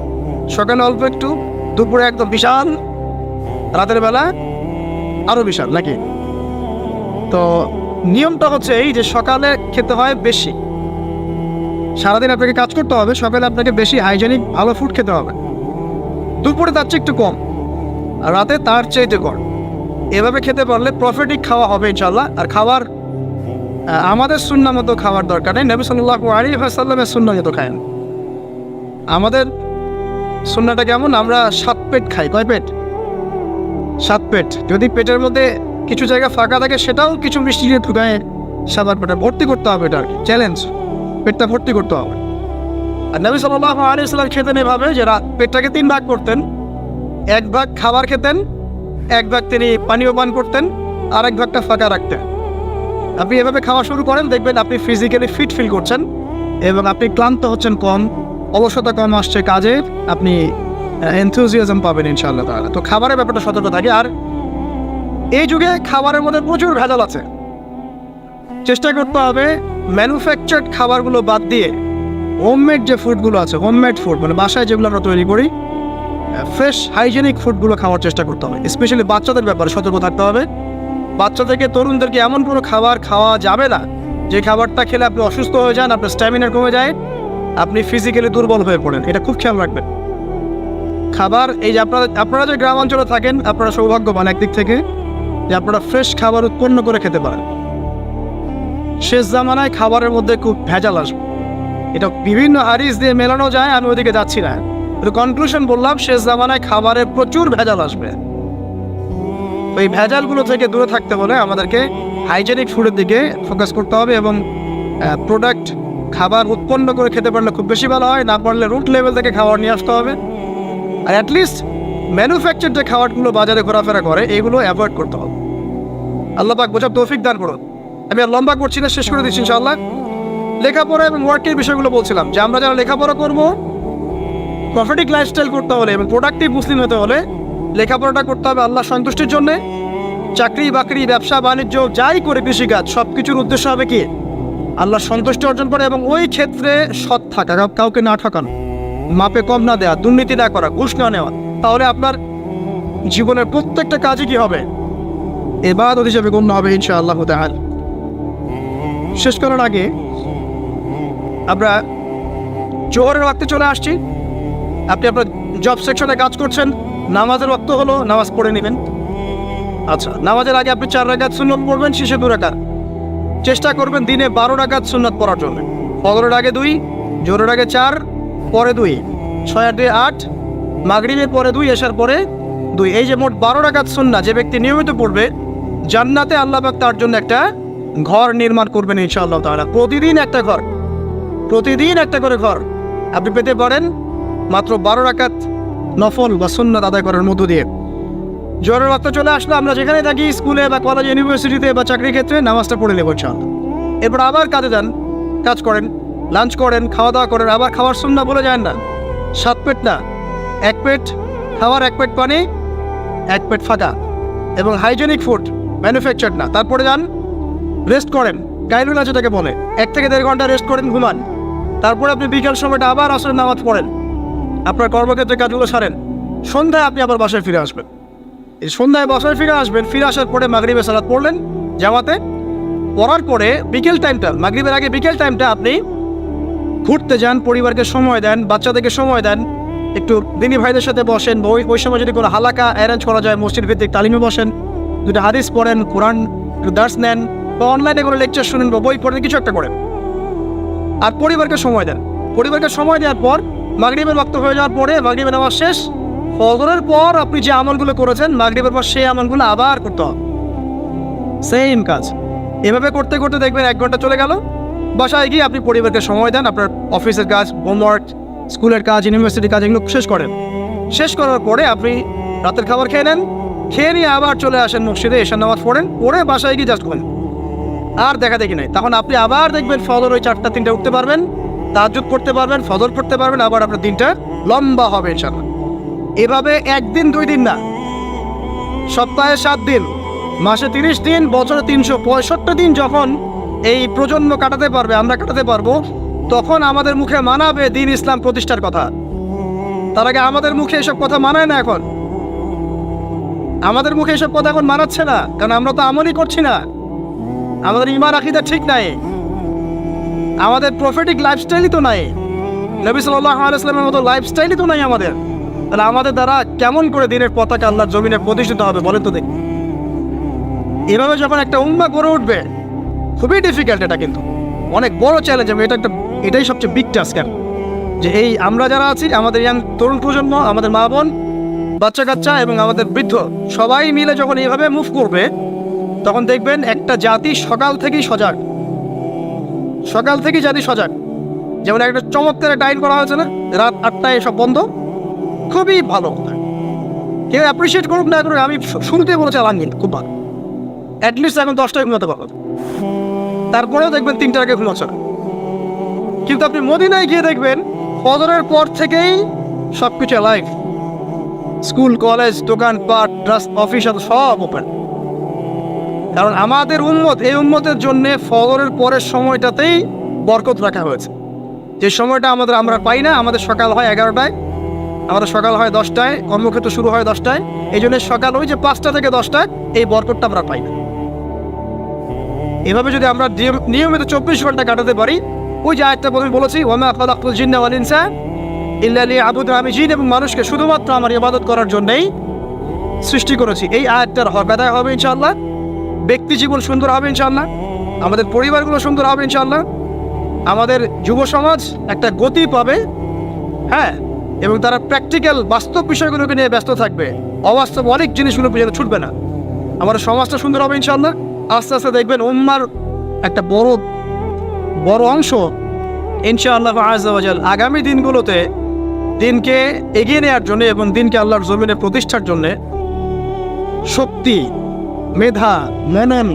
সকালে অল্প একটু, দুপুরে একদম বিশাল, রাতের বেলা আরও বিশাল, নাকি? তো নিয়মটা হচ্ছে এই যে সকালে খেতে হয় বেশি, সারাদিন আপনাকে কাজ করতে হবে, সকালে আপনাকে বেশি হাইজেনিক ভালো ফুড খেতে হবে, দুপুরে তার চেয়ে একটু কম, আর রাতে তার চেয়ে কম। এভাবে খেতে পারলে প্রফিটিক খাওয়া হবে ইনশাল্লাহ। আর খাবার আমাদের সুন্নাহ মতো খাওয়ার দরকার নেই, নবী সাল্লাল্লাহু আলাইহি ওয়াসাল্লামের সুন্নাহ মতো খায়েন। আমাদের সুন্নাহটা কেমন? আমরা 7 পেট খাই। কয় পেট? 7 পেট। যদি পেটের মধ্যে কিছু জায়গা ফাঁকা থাকে সেটাও কিছু মিষ্টি দিয়ে ঢুকায় 7 পেটে ভর্তি করতে হবে। এটা আর কি চ্যালেঞ্জ, পেটটা ভর্তি করতে হবে। আর নবী সাল্লাল্লাহু আলাইহি ওয়াসাল্লাম খেতেন এভাবে যে পেটটাকে 3 ভাগ করতেন, 1 ভাগ খাবার খেতেন, 1 ভাগ তিনি পানীয় পান করতেন, আর 1 ভাগটা ফাঁকা রাখতেন। আপনি এভাবে খাওয়া শুরু করেন, দেখবেন আপনি ফিজিক্যালি ফিট ফিল করছেন এবং আপনি ক্লান্ত হচ্ছেন কম, অলসতা কম আসছে কাজে, আপনি এনথুজিয়াজম পাবেন ইনশাআল্লাহ তাআলা। তো খাবারের ব্যাপারটা সতর্ক থাকে। আর এই যুগে খাবারের মধ্যে প্রচুর ভেজাল আছে, চেষ্টা করতে হবে ম্যানুফ্যাকচার্ড খাবারগুলো বাদ দিয়ে হোমমেড যে ফুডগুলো আছে, হোমমেড ফুড মানে বাসায় যেগুলো আমরা তৈরি করি, ফ্রেশ হাইজেনিক ফুডগুলো খাওয়ার চেষ্টা করতে হবে। স্পেশালি বাচ্চাদের ব্যাপারে সতর্ক থাকতে হবে। বাচ্চা থেকে তরুণদেরকে এমন কোনো খাবার খাওয়া যাবে না যে খাবারটা খেলে আপনি অসুস্থ হয়ে যান, আপনার স্ট্যামিনা কমে যায়, আপনি ফিজিক্যালি দুর্বল হয়ে পড়েন। এটা খুব খেয়াল রাখবেন। খাবার এই যে আপনারা যে গ্রাম অঞ্চলে থাকেন, আপনারা সৌভাগ্যবান একদিক থেকে যে আপনারা ফ্রেশ খাবার উৎপন্ন করে খেতে পারেন। শেষ জামানায় খাবারের মধ্যে খুব ভেজাল আসবে, এটা বিভিন্ন হাদিস দিয়ে মেলানো যায়, আমি ওদিকে যাচ্ছি না। কনক্লুশন বললাম, শেষ জামানায় খাবারে প্রচুর ভেজাল আসবে। ওই ভেজালগুলো থেকে দূরে থাকতে হলে আমাদেরকে হাইজেনিক ফুডের দিকে ফোকাস করতে হবে এবং প্রোডাক্ট খাবার উৎপন্ন করে খেতে পারলে খুব বেশি ভালো হয়, না পারলে রুট লেভেল থেকে খাবার নিয়ে আসতে হবে। আর অ্যাটলিস্ট ম্যানুফ্যাকচার যে খাবারগুলো বাজারে ঘোরাফেরা করে এগুলো অ্যাভয়েড করতে হবে। আল্লাহ পাক বোঝার তৌফিক দান করুন। আমি আর লম্বা করছি না, শেষ করে দিচ্ছি ইনশাআল্লাহ। লেখাপড়া এবং ওয়ার্কের বিষয়গুলো বলছিলাম যে আমরা যারা লেখাপড়া করব, প্রফিটিক লাইফস্টাইল করতে হলে এবং প্রোডাক্টিভ মুসলিম হতে হলে লেখাপড়াটা করতে হবে আল্লাহ সন্তুষ্টির জন্যে। চাকরি বাকরি ব্যবসা বাণিজ্য যাই করে, কৃষিকাজ, সব কিছুর উদ্দেশ্য হবে কি? আল্লাহ সন্তুষ্টি অর্জন করে এবং ওই ক্ষেত্রে সৎ থাকা, কাউকে না ঠকানো, মাপে কম না দেওয়া, দুর্নীতি না করা, ঘুষ না নেওয়া। তাহলে আপনার জীবনের প্রত্যেকটা কাজই কি হবে? ইবাদত হিসেবে গণ্য হবে ইনশাআল্লাহ তাআলা। শেষ করার আগে আমরা জোহরের ওয়াক্তে চলে আসছি। আপনি আপনার জব সেকশনে কাজ করছেন, নামাজের ওয়াক্ত হলো, নামাজ পড়ে নেবেন। আচ্ছা, নামাজের আগে আপনি 4 রাকাত সুন্নত পড়বেন, শেষে 2 রাকাত। চেষ্টা করবেন দিনে 12 রাকাত সুন্নত পড়ার জন্য। ফজরের আগে 2, জোহরের আগে 4, পরে 2, 6 আর 2 8, মাগরিবের পরে 2, এশার পরে 2। এই যে মোট 12 রাকাত সুন্নাত যে ব্যক্তি নিয়মিত পড়বে, জান্নাতে আল্লাহ পাক তার জন্য একটা ঘর নির্মাণ করবেন ইনশাআল্লাহ তাআলা। প্রতিদিন একটা ঘর, প্রতিদিন একটা করে ঘর আপনি পেতে পারেন মাত্র 12 রাকাত নফল বা সুন্নাত আদায় করার মধ্য দিয়ে। জোহরের ওয়াক্ত চলে আসলো, আমরা যেখানে থাকি, স্কুলে বা কলেজে, ইউনিভার্সিটিতে বা চাকরির ক্ষেত্রে, নামাজটা পড়ে নেব ইনশাআল্লাহ। এরপর আবার কাজে যান, কাজ করেন, লাঞ্চ করেন, খাওয়া দাওয়া করেন। আবার খাওয়ার সুন্নাত বলে যান না, 7 পেট না, 1 পেট খাওয়ার, 1 পেট পানি, 1 পেট ফাঁকা, এবং হাইজেনিক ফুড, ম্যানুফ্যাকচার্ড না। তারপরে যান, রেস্ট করেন, গাইলুল আছে তাকে বলে, 1 থেকে 1.5 ঘন্টা রেস্ট করেন, ঘুমান। তারপরে আপনি বিকেল সময়টা আবার আসরের নামাজ পড়েন, আপনার কর্মক্ষেত্রে কাজগুলো সারেন। সন্ধ্যায় আপনি আবার বাসায় ফিরে আসবেন। এই সন্ধ্যায় বাসায় ফিরে আসবেন, ফিরে আসার পরে মাগরিবের সালাত পড়লেন জামাতে। পড়ার পরে বিকেল টাইমটা, মাগরিবের আগে বিকেল টাইমটা আপনি ঘুরতে যান, পরিবারকে সময় দেন, বাচ্চাদেরকে সময় দেন, একটু দিনী ভাইদের সাথে বসেন। ওই সময় যদি কোনো হালাকা অ্যারেঞ্জ করা যায়, মসজিদ ভিত্তিক তালিমে বসেন, 2টা হাদিস পড়েন, কোরআন একটু দার্স নেন, বা অনলাইনে কোনো লেকচার শুনেন বা বই পড়েন, কিছু একটা করেন। আর পরিবারকে সময় দেন। পরিবারকে সময় দেওয়ার পর মাগরিবের ওয়াক্ত হয়ে যাওয়ার পরে, মাগরিবের নামাজ শেষ, ফজরের পর আপনি যে আমলগুলো করেছেন মাগরিবের পর, সেই আমলগুলো আবার করতে হবে, সেম কাজ। এভাবে করতে করতে দেখবেন 1 ঘন্টা চলে গেল। বাসায় গিয়ে আপনি পরিবারকে সময় দেন, আপনার অফিসের কাজ, হোমওয়ার্ক, স্কুলের কাজ, ইউনিভার্সিটির কাজ, এগুলো শেষ করেন। শেষ করার পরে আপনি রাতের খাবার খেয়ে নেন, খেয়ে নিয়ে আবার চলে আসেন মসজিদে, এশার নামাজ পড়েন, পড়ে বাসায় গিয়ে জাস্ট ঘুমেন, আর দেখা দেখি নাই। তখন আপনি আবার দেখবেন ফজর ওই 4টা 3টে উঠতে পারবেন, তাহাজ্জুদ পড়তে পারবেন, ফজর পড়তে পারবেন, আবার আপনার দিনটা লম্বা হবে ইনশাআল্লাহ। এভাবে 1 দিন 2 দিন না, সপ্তাহে 7 দিন, মাসে 30 দিন, বছরে 365 দিন যখন এই প্রজন্ম কাটাতে পারবে, আমরা কাটাতে পারবো, তখন আমাদের মুখে মানাবে দিন ইসলাম প্রতিষ্ঠার কথা। তার আগে আমাদের মুখে এসব কথা মানায় না। এখন আমাদের মুখে এসব কথা এখন মানাচ্ছে না, কারণ আমরা তো আমলই করছি না, আমাদের ঈমান আকীদা ঠিক নাই, আমাদের প্রফেটিক লাইফস্টাইলই তো নাই, নবী সাল্লাল্লাহু আলাইহি ওয়াসাল্লামের মতো লাইফস্টাইলই তো নাই আমাদের। তাহলে আমাদের দ্বারা কেমন করে দিনের পতাকা আল্লাহর জমিনে প্রতিষ্ঠিত হবে বলেন তো দেখি। এভাবে যখন একটা উম্মাহ গড়ে উঠবে, খুবই ডিফিকাল্ট, এটা কিন্তু অনেক বড় চ্যালেঞ্জ। এটাই সবচেয়ে বিগ টাস্ক, যে এই আমরা যারা আছি, আমাদের ইয়াং তরুণ প্রজন্ম, আমাদের মা বোন, বাচ্চা কাচ্চা এবং আমাদের বৃদ্ধ, সবাই মিলে যখন এইভাবে মুভ করবে, তখন দেখবেন একটা জাতি সকাল থেকেই সজাগ, সকাল থেকেই জাতি সজাগ। যেমন একটা চমৎকার একটা আইন করা হয়েছে না, রাত 8টায় সব বন্ধ, খুবই ভালো কথা। কেউ অ্যাপ্রিসিয়েট করুক না করুক, আমি শুরুতেই বলেছি আলহামদুলিল্লাহ, খুব ভালো। অ্যাটলিস্ট এখন 10টায় ঘুমাতে পারবো, তারপরেও দেখবেন 3টার আগে ঘুমাচ্ছে না। কিন্তু আপনি মদিনায় গিয়ে দেখবেন ফজরের পর থেকেই সব কিছু লাইভ, স্কুল, কলেজ, দোকানপাট, অফিস সব ওপেন। কারণ আমাদের উম্মত, এই উম্মতের জন্য ফজরের পরের সময়টাতেই বরকত রাখা হয়েছে। যে সময়টা আমরা পাই না, আমাদের সকাল হয় 11টায়, আমাদের সকাল হয় 10টায়, কর্মক্ষেত্র শুরু হয় 10টায়। এই জন্য সকাল ওই যে 5টা থেকে 10টায় এই বরকতটা আমরা পাই না। এভাবে যদি আমরা নিয়মিত 24 ঘন্টা কাটাতে পারি, ওই যে আয়াতটা বলেছি, ওয়ামা খালাকতুল জিন্না ওয়াল ইনসা ইল্লা লিয়াবুদুন, আমি জিন এবং মানুষকে শুধুমাত্র আমার ইবাদত করার জন্যই সৃষ্টি করেছি। এই আয়াতটার হক আদায় হবে ইনশাআল্লাহ, ব্যক্তি জীবন সুন্দর হবে ইনশাআল্লাহ, আমাদের পরিবারগুলো সুন্দর হবে ইনশাআল্লাহ, আমাদের যুব সমাজ একটা গতি পাবে, হ্যাঁ, এবং তারা প্র্যাকটিক্যাল বাস্তব বিষয়গুলোকে নিয়ে ব্যস্ত থাকবে, অবাস্তব অনেক জিনিসগুলো পিছনে ছুটবে না। আমাদের সমাজটা সুন্দর হবে ইনশাআল্লাহ। আস্তে আস্তে দেখবেন উম্মার একটা বড় অংশ ইনশাআল্লাহ আযজা ওয়া জাল আগামী দিনগুলোতে দিনকে এগিয়ে নেওয়ার জন্য এবং দিনকে আল্লাহর জমিনে প্রতিষ্ঠার জন্য শক্তি, মেধা, মনন,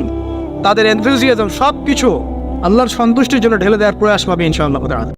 তাদের এনথুজিয়াজম সব কিছু আল্লাহর সন্তুষ্টির জন্য ঢেলে দেওয়ার প্রয়াস পাবে ইনশাআল্লাহ।